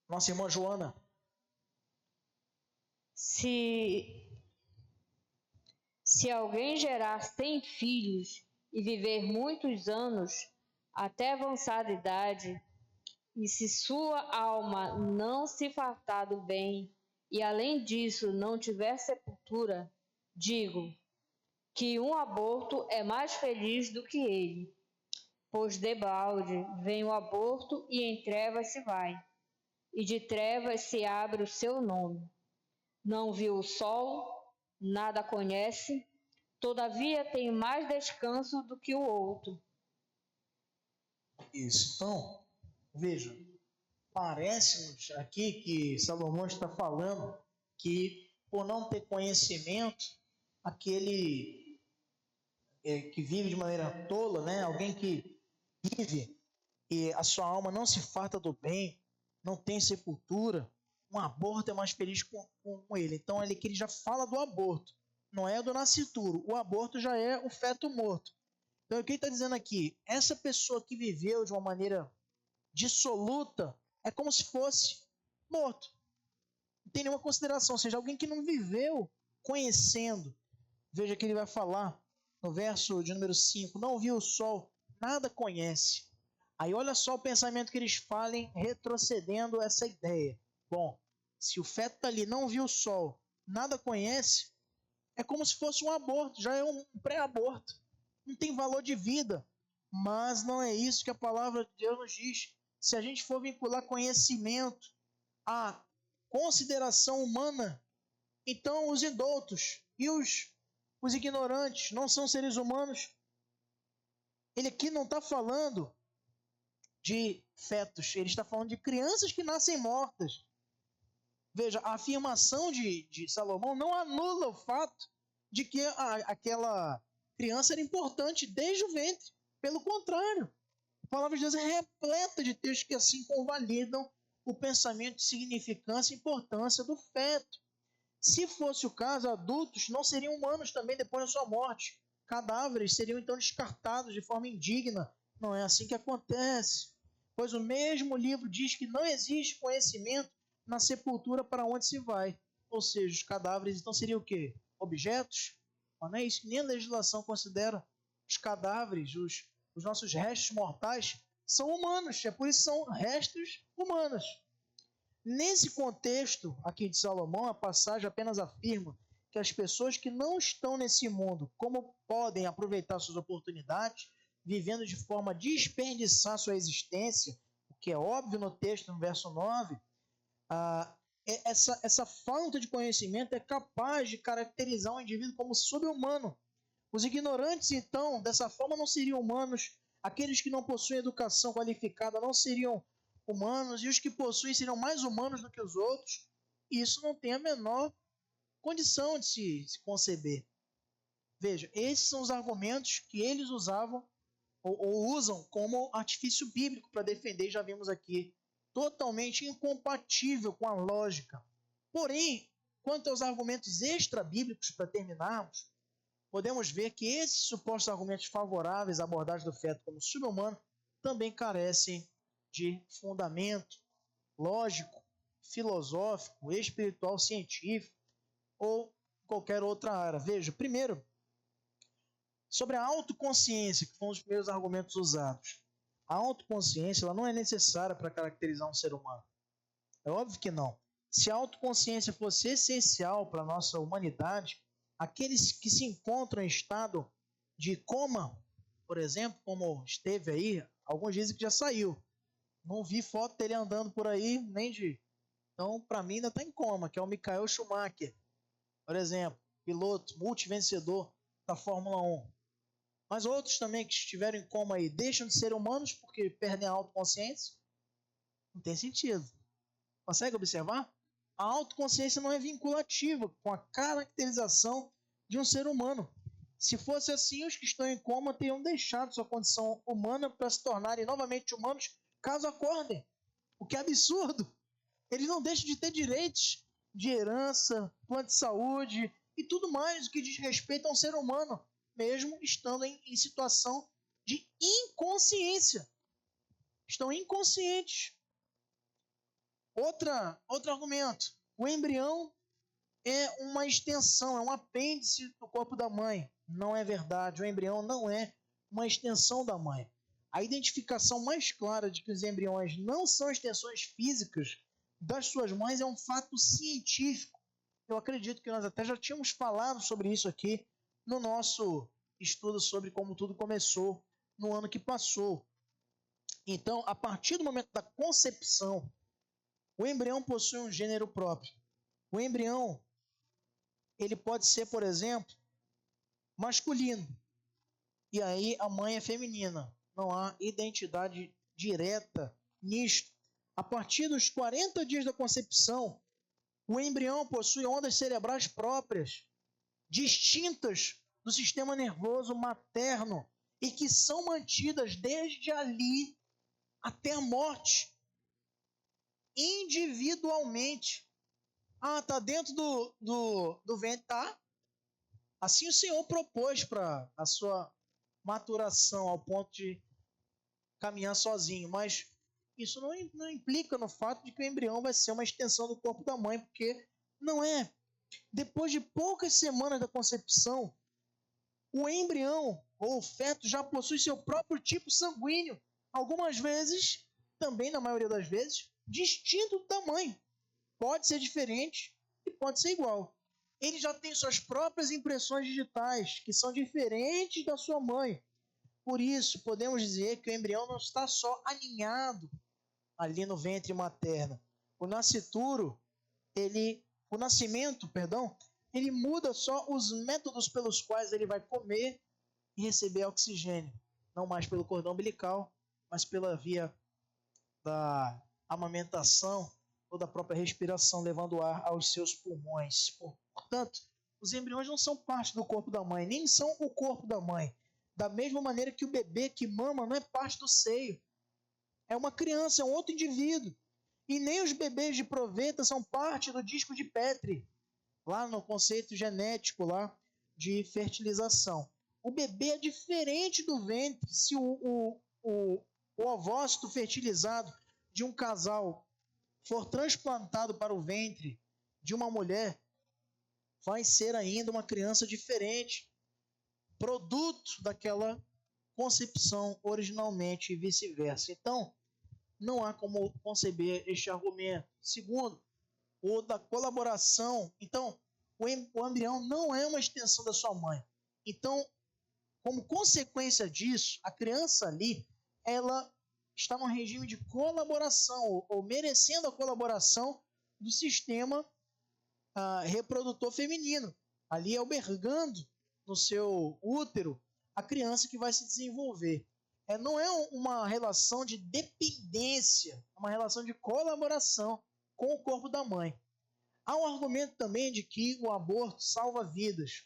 nossa irmã Joana. Se alguém gerar 100 filhos e viver muitos anos, até avançada idade, e se sua alma não se fartar do bem, e além disso não tiver sepultura, digo que um aborto é mais feliz do que ele, pois debalde vem o aborto e em trevas se vai, e de trevas se abre o seu nome. Não viu o sol, nada conhece, todavia tem mais descanso do que o outro. Isso. Então, veja, parece-nos aqui que Salomão está falando que por não ter conhecimento, aquele que vive de maneira tola, né? Alguém que vive e a sua alma não se farta do bem, não tem sepultura, um aborto é mais feliz com ele. Então aqui ele já fala do aborto, não é do nascituro. O aborto já é o feto morto. Então o que ele está dizendo aqui? Essa pessoa que viveu de uma maneira dissoluta é como se fosse morto. Não tem nenhuma consideração, ou seja, alguém que não viveu conhecendo. Veja que ele vai falar no verso de número 5, não viu o sol, nada conhece. Aí olha só o pensamento que eles falem retrocedendo essa ideia. Bom, se o feto está ali, não viu o sol, nada conhece, é como se fosse um aborto, já é um pré-aborto. Não tem valor de vida. Mas não é isso que a palavra de Deus nos diz. Se a gente for vincular conhecimento à consideração humana, então os indoutos e os ignorantes não são seres humanos. Ele aqui não está falando de fetos, ele está falando de crianças que nascem mortas. Veja, a afirmação de Salomão não anula o fato de que aquela criança era importante desde o ventre. Pelo contrário, a palavra de Deus é repleta de textos que assim convalidam o pensamento de significância e importância do feto. Se fosse o caso, adultos não seriam humanos também depois da sua morte. Cadáveres seriam então descartados de forma indigna. Não é assim que acontece. Pois o mesmo livro diz que não existe conhecimento na sepultura para onde se vai. Ou seja, os cadáveres então seriam o quê? Objetos? Mas não é isso que nem a legislação considera. Os cadáveres, os nossos restos mortais, são humanos. É por isso que são restos humanos. Nesse contexto aqui de Salomão, a passagem apenas afirma que as pessoas que não estão nesse mundo, como podem aproveitar suas oportunidades, vivendo de forma a desperdiçar sua existência, o que é óbvio no texto, no verso 9, essa falta de conhecimento é capaz de caracterizar um indivíduo como sub-humano. Os ignorantes, então, dessa forma não seriam humanos, aqueles que não possuem educação qualificada não seriam humanos, e os que possuem seriam mais humanos do que os outros. E isso não tem a menor condição de se conceber. Veja, esses são os argumentos que eles usavam ou usam como artifício bíblico para defender, já vimos aqui, totalmente incompatível com a lógica. Porém, quanto aos argumentos extra-bíblicos, para terminarmos, podemos ver que esses supostos argumentos favoráveis à abordagem do feto como subhumano também carecem de fundamento lógico, filosófico, espiritual, científico ou qualquer outra área. Veja, primeiro, sobre a autoconsciência, que foi um dos primeiros argumentos usados. A autoconsciência ela não é necessária para caracterizar um ser humano. É óbvio que não. Se a autoconsciência fosse essencial para a nossa humanidade, aqueles que se encontram em estado de coma, por exemplo, como esteve aí, alguns dizem que já saiu. Não vi foto dele andando por aí, nem de... Então, para mim, ainda está em coma, que é o Michael Schumacher, por exemplo, piloto multivencedor da Fórmula 1. Mas outros também que estiveram em coma aí deixam de ser humanos porque perdem a autoconsciência? Não tem sentido. Consegue observar? A autoconsciência não é vinculativa com a caracterização de um ser humano. Se fosse assim, os que estão em coma teriam deixado sua condição humana para se tornarem novamente humanos caso acordem. O que é absurdo. Eles não deixam de ter direitos de herança, plano de saúde e tudo mais que diz respeito a um ser humano, mesmo estando em situação de inconsciência. Estão inconscientes. Outro argumento. O embrião é uma extensão, é um apêndice do corpo da mãe. Não é verdade. O embrião não é uma extensão da mãe. A identificação mais clara de que os embriões não são extensões físicas das suas mães é um fato científico. Eu acredito que nós até já tínhamos falado sobre isso aqui no nosso estudo sobre como tudo começou no ano que passou. Então, a partir do momento da concepção, o embrião possui um gênero próprio. O embrião, ele pode ser, por exemplo, masculino. E aí a mãe é feminina. Não há identidade direta nisto. A partir dos 40 dias da concepção, o embrião possui ondas cerebrais próprias, distintas do sistema nervoso materno e que são mantidas desde ali até a morte, individualmente. Ah, está dentro do ventre, tá? Assim o Senhor propôs para a sua maturação ao ponto de caminhar sozinho, mas isso não implica no fato de que o embrião vai ser uma extensão do corpo da mãe, porque não é. Depois de poucas semanas da concepção, o embrião ou o feto já possui seu próprio tipo sanguíneo, algumas vezes, também na maioria das vezes, distinto da mãe. Pode ser diferente e pode ser igual. Ele já tem suas próprias impressões digitais, que são diferentes da sua mãe. Por isso, podemos dizer que o embrião não está só aninhado ali no ventre materno. O nascimento, ele muda só os métodos pelos quais ele vai comer e receber oxigênio. Não mais pelo cordão umbilical, mas pela via da amamentação ou da própria respiração, levando ar aos seus pulmões. Portanto, os embriões não são parte do corpo da mãe, nem são o corpo da mãe. Da mesma maneira que o bebê que mama não é parte do seio. É uma criança, é um outro indivíduo. E nem os bebês de proveta são parte do disco de Petri, lá no conceito genético lá de fertilização. O bebê é diferente do ventre. Se o ovócito fertilizado de um casal for transplantado para o ventre de uma mulher, vai ser ainda uma criança diferente, produto daquela concepção originalmente e vice-versa. Então, não há como conceber este argumento. Segundo, o da colaboração. Então, o embrião não é uma extensão da sua mãe. Então, como consequência disso, a criança ali, ela está num regime de colaboração, ou merecendo a colaboração do sistema reprodutor feminino, ali albergando no seu útero a criança que vai se desenvolver. Não é uma relação de dependência, é uma relação de colaboração com o corpo da mãe. Há um argumento também de que o aborto salva vidas,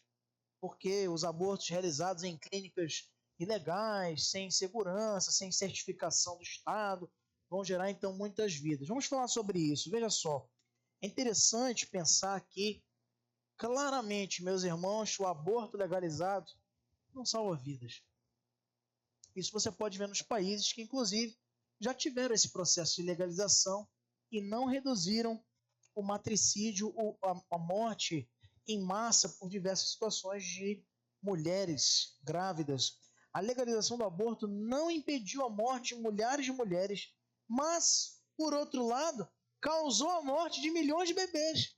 porque os abortos realizados em clínicas ilegais, sem segurança, sem certificação do Estado, vão gerar então muitas vidas. Vamos falar sobre isso. Veja só, é interessante pensar que claramente, meus irmãos, o aborto legalizado não salva vidas. Isso você pode ver nos países que, inclusive, já tiveram esse processo de legalização e não reduziram o matricídio, a morte em massa por diversas situações de mulheres grávidas. A legalização do aborto não impediu a morte de milhares de mulheres, mas, por outro lado, causou a morte de milhões de bebês.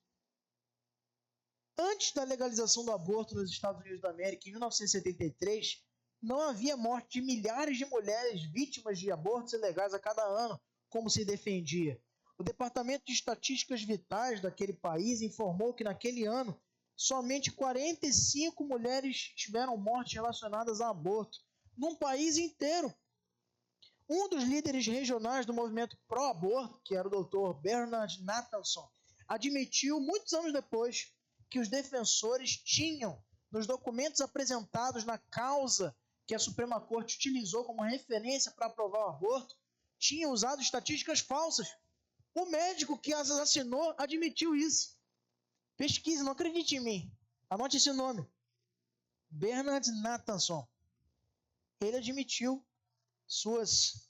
Antes da legalização do aborto nos Estados Unidos da América, em 1973, não havia morte de milhares de mulheres vítimas de abortos ilegais a cada ano, como se defendia. O Departamento de Estatísticas Vitais daquele país informou que naquele ano somente 45 mulheres tiveram mortes relacionadas a aborto, num país inteiro. Um dos líderes regionais do movimento pró-aborto, que era o Dr. Bernard Nathanson, admitiu muitos anos depois que os defensores tinham, nos documentos apresentados na causa que a Suprema Corte utilizou como referência para aprovar o aborto, tinham usado estatísticas falsas. O médico que as assinou admitiu isso. Pesquise, não acredite em mim. Anote esse nome. Bernard Nathanson. Ele admitiu suas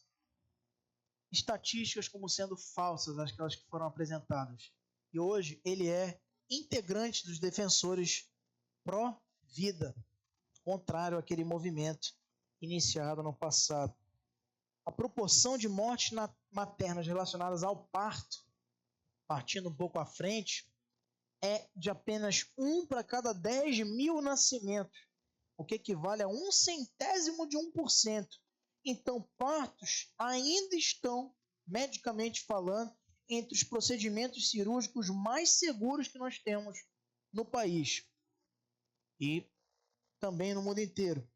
estatísticas como sendo falsas, aquelas que foram apresentadas. E hoje ele é integrante dos defensores pró-vida, contrário àquele movimento iniciado no passado. A proporção de mortes maternas relacionadas ao parto, partindo um pouco à frente, é de apenas 1 para cada 10 mil nascimentos, o que equivale a 0,01%. Então, partos ainda estão, medicamente falando, entre os procedimentos cirúrgicos mais seguros que nós temos no país e também no mundo inteiro.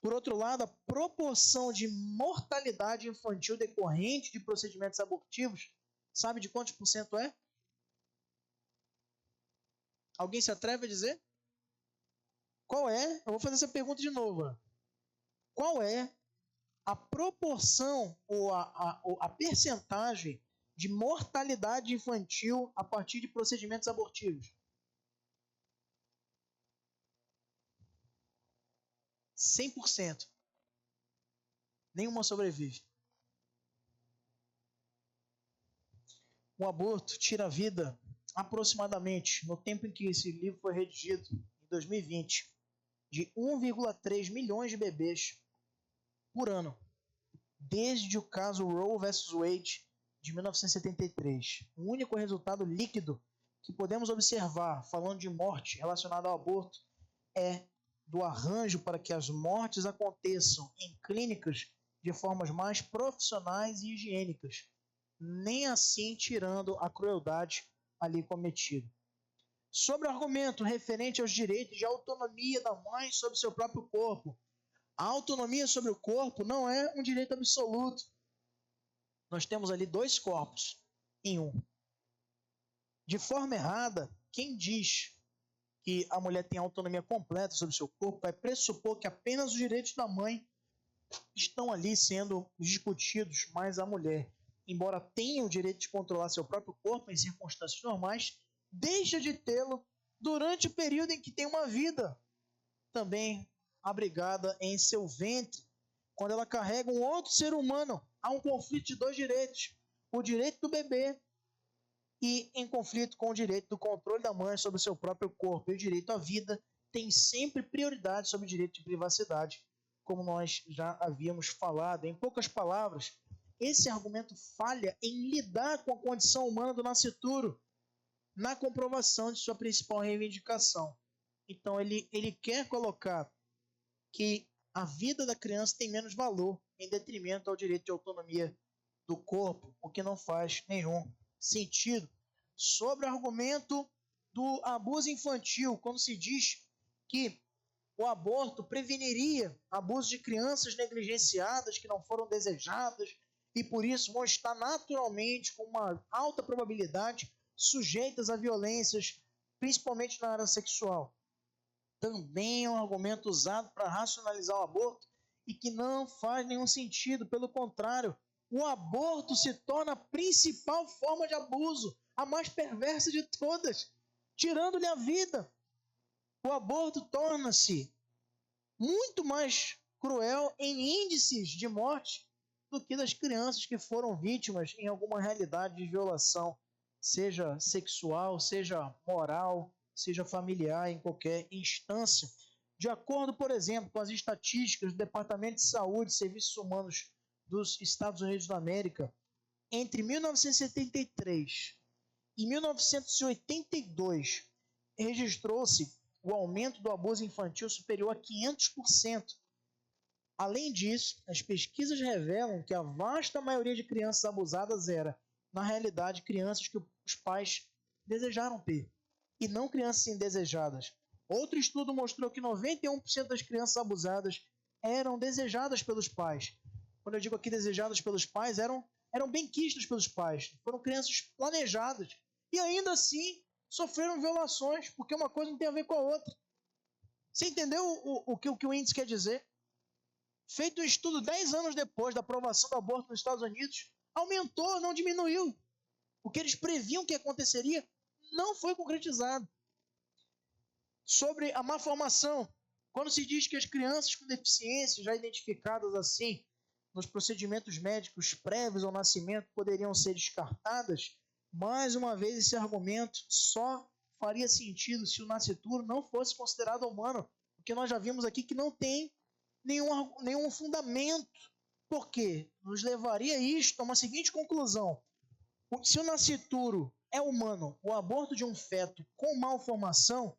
Por outro lado, a proporção de mortalidade infantil decorrente de procedimentos abortivos, sabe de quantos por cento é? Alguém se atreve a dizer? Qual é? Eu vou fazer essa pergunta de novo. Qual é a proporção ou a percentagem de mortalidade infantil a partir de procedimentos abortivos? 100%. Nenhuma sobrevive. O aborto tira a vida aproximadamente, no tempo em que esse livro foi redigido, em 2020, de 1,3 milhões de bebês por ano, desde o caso Roe vs. Wade de 1973. O único resultado líquido que podemos observar, falando de morte relacionada ao aborto, é do arranjo para que as mortes aconteçam em clínicas de formas mais profissionais e higiênicas, nem assim tirando a crueldade ali cometida. Sobre o argumento referente aos direitos de autonomia da mãe sobre seu próprio corpo, a autonomia sobre o corpo não é um direito absoluto. Nós temos ali 2 corpos em um. De forma errada, quem diz que a mulher tem autonomia completa sobre o seu corpo vai pressupor que apenas os direitos da mãe estão ali sendo discutidos, mas a mulher, embora tenha o direito de controlar seu próprio corpo em circunstâncias normais, deixa de tê-lo durante o período em que tem uma vida também abrigada em seu ventre. Quando ela carrega um outro ser humano, há um conflito de 2 direitos. O direito do bebê e em conflito com o direito do controle da mãe sobre o seu próprio corpo. E o direito à vida tem sempre prioridade sobre o direito de privacidade, como nós já havíamos falado. Em poucas palavras, esse argumento falha em lidar com a condição humana do nascituro na comprovação de sua principal reivindicação. Então ele quer colocar que a vida da criança tem menos valor em detrimento ao direito de autonomia do corpo, o que não faz nenhum sentido. Sobre o argumento do abuso infantil, quando se diz que o aborto preveniria abuso de crianças negligenciadas que não foram desejadas e por isso vão estar naturalmente com uma alta probabilidade sujeitas a violências, principalmente na área sexual. Também é um argumento usado para racionalizar o aborto e que não faz nenhum sentido. Pelo contrário, o aborto se torna a principal forma de abuso, a mais perversa de todas, tirando-lhe a vida. O aborto torna-se muito mais cruel em índices de morte do que das crianças que foram vítimas em alguma realidade de violação, seja sexual, seja moral, seja familiar, em qualquer instância. De acordo, por exemplo, com as estatísticas do Departamento de Saúde e Serviços Humanos dos Estados Unidos da América, entre 1973 e 1982, registrou-se o aumento do abuso infantil superior a 500%. Além disso, as pesquisas revelam que a vasta maioria de crianças abusadas era, na realidade, crianças que os pais desejaram ter, e não crianças indesejadas. Outro estudo mostrou que 91% das crianças abusadas eram desejadas pelos pais. Quando eu digo aqui desejadas pelos pais, eram benquistas pelos pais. Foram crianças planejadas. E ainda assim, sofreram violações, porque uma coisa não tem a ver com a outra. Você entendeu o que o índice quer dizer? Feito um estudo 10 anos depois da aprovação do aborto nos Estados Unidos, aumentou, não diminuiu. O que eles previam que aconteceria não foi concretizado. Sobre a má formação, quando se diz que as crianças com deficiência, já identificadas assim, nos procedimentos médicos prévios ao nascimento, poderiam ser descartadas, mais uma vez esse argumento só faria sentido se o nascituro não fosse considerado humano, porque nós já vimos aqui que não tem nenhum fundamento. Por quê? Nos levaria isto a uma seguinte conclusão: se o nascituro é humano, o aborto de um feto com malformação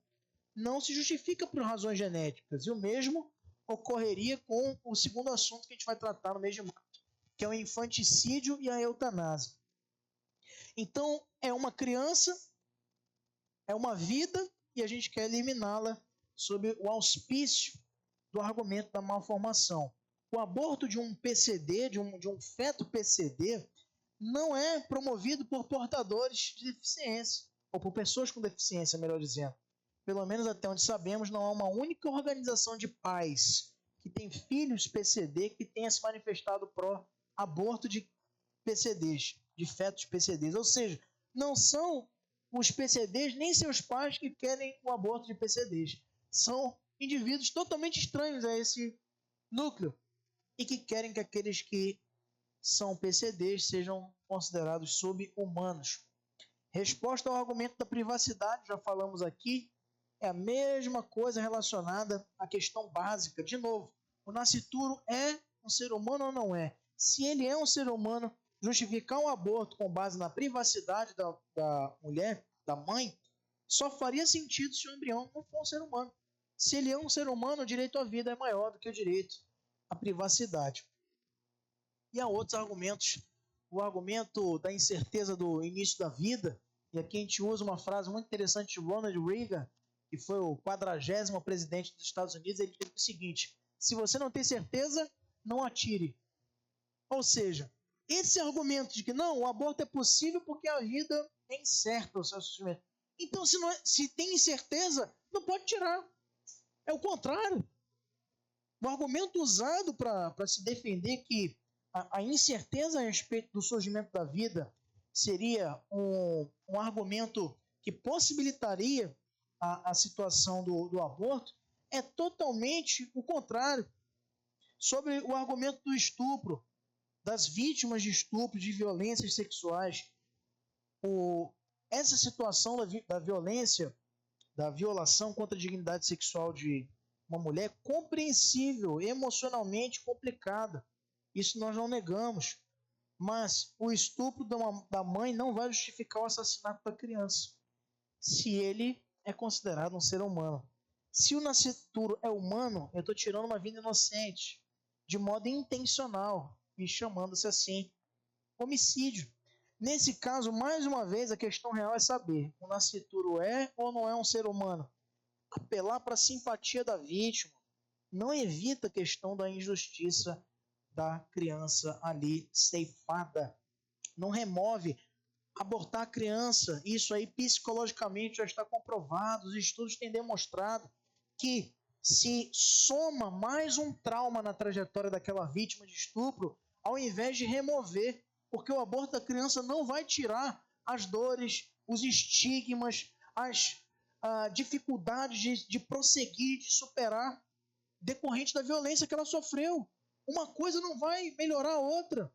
não se justifica por razões genéticas. E o mesmo ocorreria com o segundo assunto que a gente vai tratar no mês de março, que é o infanticídio e a eutanásia. Então, é uma criança, é uma vida, e a gente quer eliminá-la sob o auspício do argumento da malformação. O aborto de um PCD, de um feto PCD, não é promovido por portadores de deficiência, ou por pessoas com deficiência, melhor dizendo. Pelo menos até onde sabemos, não há uma única organização de pais que tem filhos PCD que tenha se manifestado pró-aborto de PCDs, de fetos PCDs. Ou seja, não são os PCDs nem seus pais que querem o aborto de PCDs. São indivíduos totalmente estranhos a esse núcleo e que querem que aqueles que são PCDs sejam considerados sub-humanos. Resposta ao argumento da privacidade, já falamos aqui, é a mesma coisa relacionada à questão básica. De novo, o nascituro é um ser humano ou não é? Se ele é um ser humano, justificar um aborto com base na privacidade da mulher, da mãe, só faria sentido se o embrião não for um ser humano. Se ele é um ser humano, o direito à vida é maior do que o direito à privacidade. E há outros argumentos. O argumento da incerteza do início da vida, e aqui a gente usa uma frase muito interessante de Ronald Reagan, que foi o 40º presidente dos Estados Unidos. Ele disse o seguinte: se você não tem certeza, não atire. Ou seja, esse argumento de que não, o aborto é possível porque a vida é incerta, o seu sofrimento. Então, se tem incerteza, não pode tirar. É o contrário. O argumento usado para se defender que a incerteza a respeito do surgimento da vida seria um argumento que possibilitaria a situação do aborto é totalmente o contrário. Sobre o argumento do estupro, das vítimas de estupro, de violências sexuais, essa situação da violência, da violação contra a dignidade sexual de uma mulher é compreensível, emocionalmente complicada. Isso nós não negamos. Mas o estupro da mãe não vai justificar o assassinato da criança, se ele é considerado um ser humano. Se o nascituro é humano, eu estou tirando uma vida inocente, de modo intencional, e chamando-se assim homicídio. Nesse caso, mais uma vez, a questão real é saber: o nascituro é ou não é um ser humano? apelar para a simpatia da vítima não evita a questão da injustiça da criança ali ceifada. Não remove. Abortar a criança, isso aí psicologicamente já está comprovado, os estudos têm demonstrado que se soma mais um trauma na trajetória daquela vítima de estupro, ao invés de remover, porque o aborto da criança não vai tirar as dores, os estigmas, as dificuldades de prosseguir, de superar, decorrente da violência que ela sofreu. Uma coisa não vai melhorar a outra.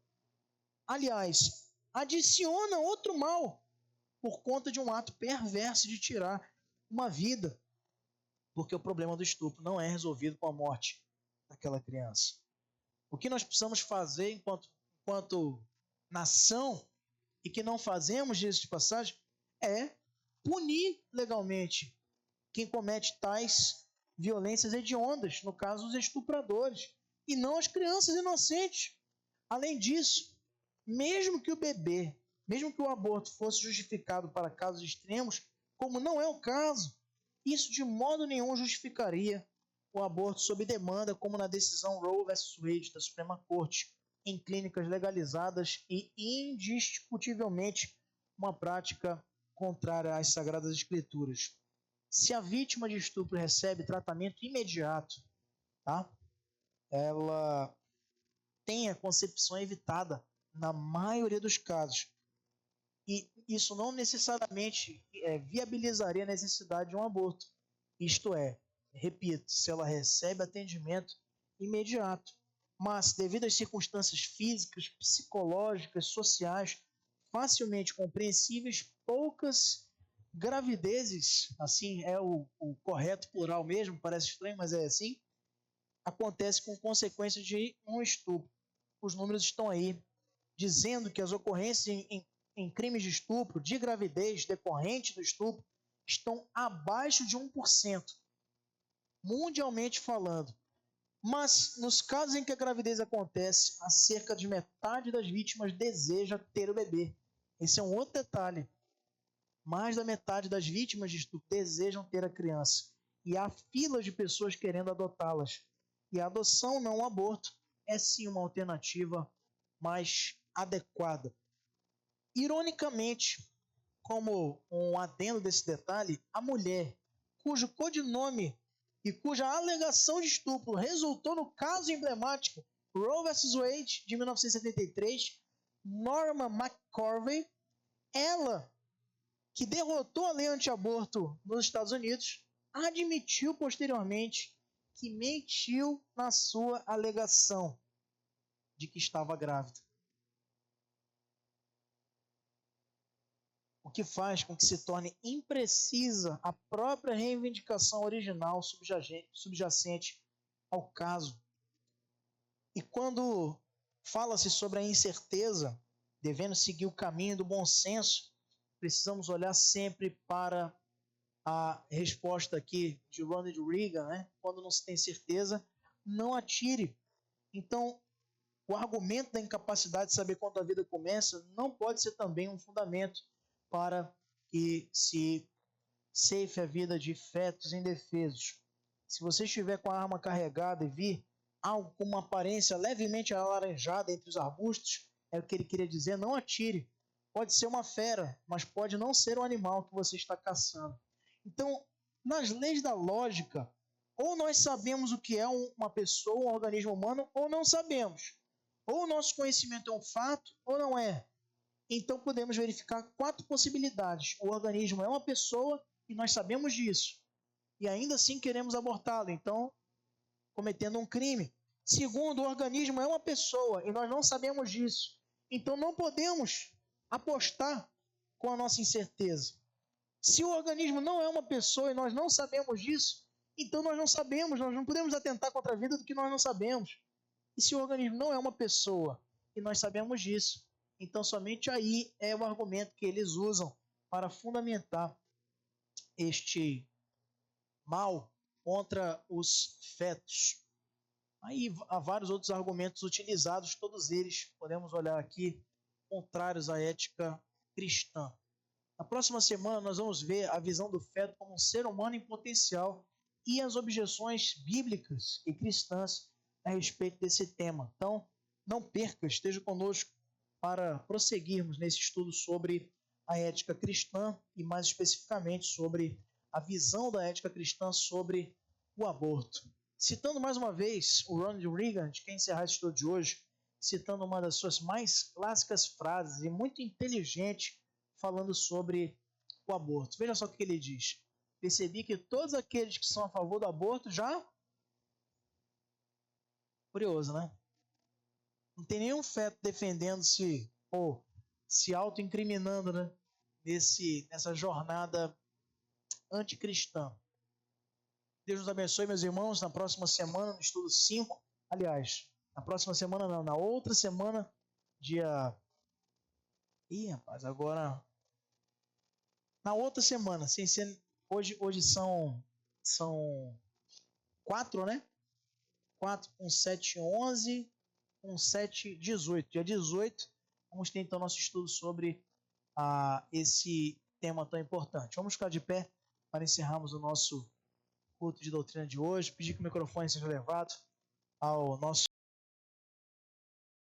Aliás, adiciona outro mal por conta de um ato perverso de tirar uma vida, porque o problema do estupro não é resolvido com a morte daquela criança. O que nós precisamos fazer enquanto nação, e que não fazemos, disso de passagem, é punir legalmente quem comete tais violências hediondas, no caso os estupradores, e não as crianças inocentes. Além disso, mesmo que o aborto fosse justificado para casos extremos, como não é o caso, isso de modo nenhum justificaria o aborto sob demanda, como na decisão Roe vs Wade da Suprema Corte, em clínicas legalizadas e indiscutivelmente uma prática contrária às Sagradas Escrituras. Se a vítima de estupro recebe tratamento imediato, tá? Ela tem a concepção evitada na maioria dos casos. E isso não necessariamente viabilizaria a necessidade de um aborto. Isto é, repito, se ela recebe atendimento imediato. Mas, devido às circunstâncias físicas, psicológicas, sociais, facilmente compreensíveis, poucas gravidezes, assim é o correto plural mesmo, parece estranho, mas é assim, acontece com consequência de um estupro. Os números estão aí, dizendo que as ocorrências em crimes de estupro, de gravidez decorrente do estupro, estão abaixo de 1%, mundialmente falando. Mas, nos casos em que a gravidez acontece, a cerca de metade das vítimas deseja ter o bebê. Esse é um outro detalhe. Mais da metade das vítimas de estupro desejam ter a criança. E há filas de pessoas querendo adotá-las. E a adoção, não o aborto, é sim uma alternativa mais adequada. Ironicamente, como um adendo desse detalhe, a mulher cujo codinome e cuja alegação de estupro resultou no caso emblemático Roe vs Wade de 1973, Norma McCorvey, ela que derrotou a lei anti-aborto nos Estados Unidos, admitiu posteriormente que mentiu na sua alegação de que estava grávida. O que faz com que se torne imprecisa a própria reivindicação original subjacente ao caso. E quando fala-se sobre a incerteza, devendo seguir o caminho do bom senso, precisamos olhar sempre para a resposta aqui de Ronald Reagan, né? Quando não se tem certeza, não atire. Então, o argumento da incapacidade de saber quando a vida começa não pode ser também um fundamento para que se ceife a vida de fetos indefesos. Se você estiver com a arma carregada e vir algo com uma aparência levemente alaranjada entre os arbustos, é o que ele queria dizer, não atire. Pode ser uma fera, mas pode não ser o animal que você está caçando. Então, nas leis da lógica, ou nós sabemos o que é uma pessoa, um organismo humano, ou não sabemos. Ou o nosso conhecimento é um fato, ou não é. Então, podemos verificar 4 possibilidades. O organismo é uma pessoa e nós sabemos disso. E ainda assim queremos abortá-lo. Então, cometendo um crime. Segundo, o organismo é uma pessoa e nós não sabemos disso. Então, não podemos apostar com a nossa incerteza. Se o organismo não é uma pessoa e nós não sabemos disso, então nós não sabemos, nós não podemos atentar contra a vida do que nós não sabemos. E se o organismo não é uma pessoa e nós sabemos disso, então somente aí é o argumento que eles usam para fundamentar este mal contra os fetos. Aí há vários outros argumentos utilizados, todos eles, podemos olhar aqui, contrários à ética cristã. Na próxima semana nós vamos ver a visão do feto como um ser humano em potencial e as objeções bíblicas e cristãs a respeito desse tema. Então, não perca, esteja conosco para prosseguirmos nesse estudo sobre a ética cristã e mais especificamente sobre a visão da ética cristã sobre o aborto. Citando mais uma vez o Ronald Reagan, que quer encerrar esse estudo de hoje, citando uma das suas mais clássicas frases e muito inteligente, falando sobre o aborto. Veja só o que ele diz. Percebi que todos aqueles que são a favor do aborto já... Curioso, né? Não tem nenhum feto defendendo-se ou se auto-incriminando, né? Nessa jornada anticristã. Deus nos abençoe, meus irmãos. Na próxima semana, no estudo 5, aliás, na próxima semana não, na outra semana, dia... Ih, rapaz, agora... Na outra semana, sem ser... Hoje são 4, né? 4 com 7, 11, com 7, 18. Dia 18, vamos ter então nosso estudo sobre esse tema tão importante. Vamos ficar de pé para encerrarmos o nosso culto de doutrina de hoje. Pedir que o microfone seja levado ao nosso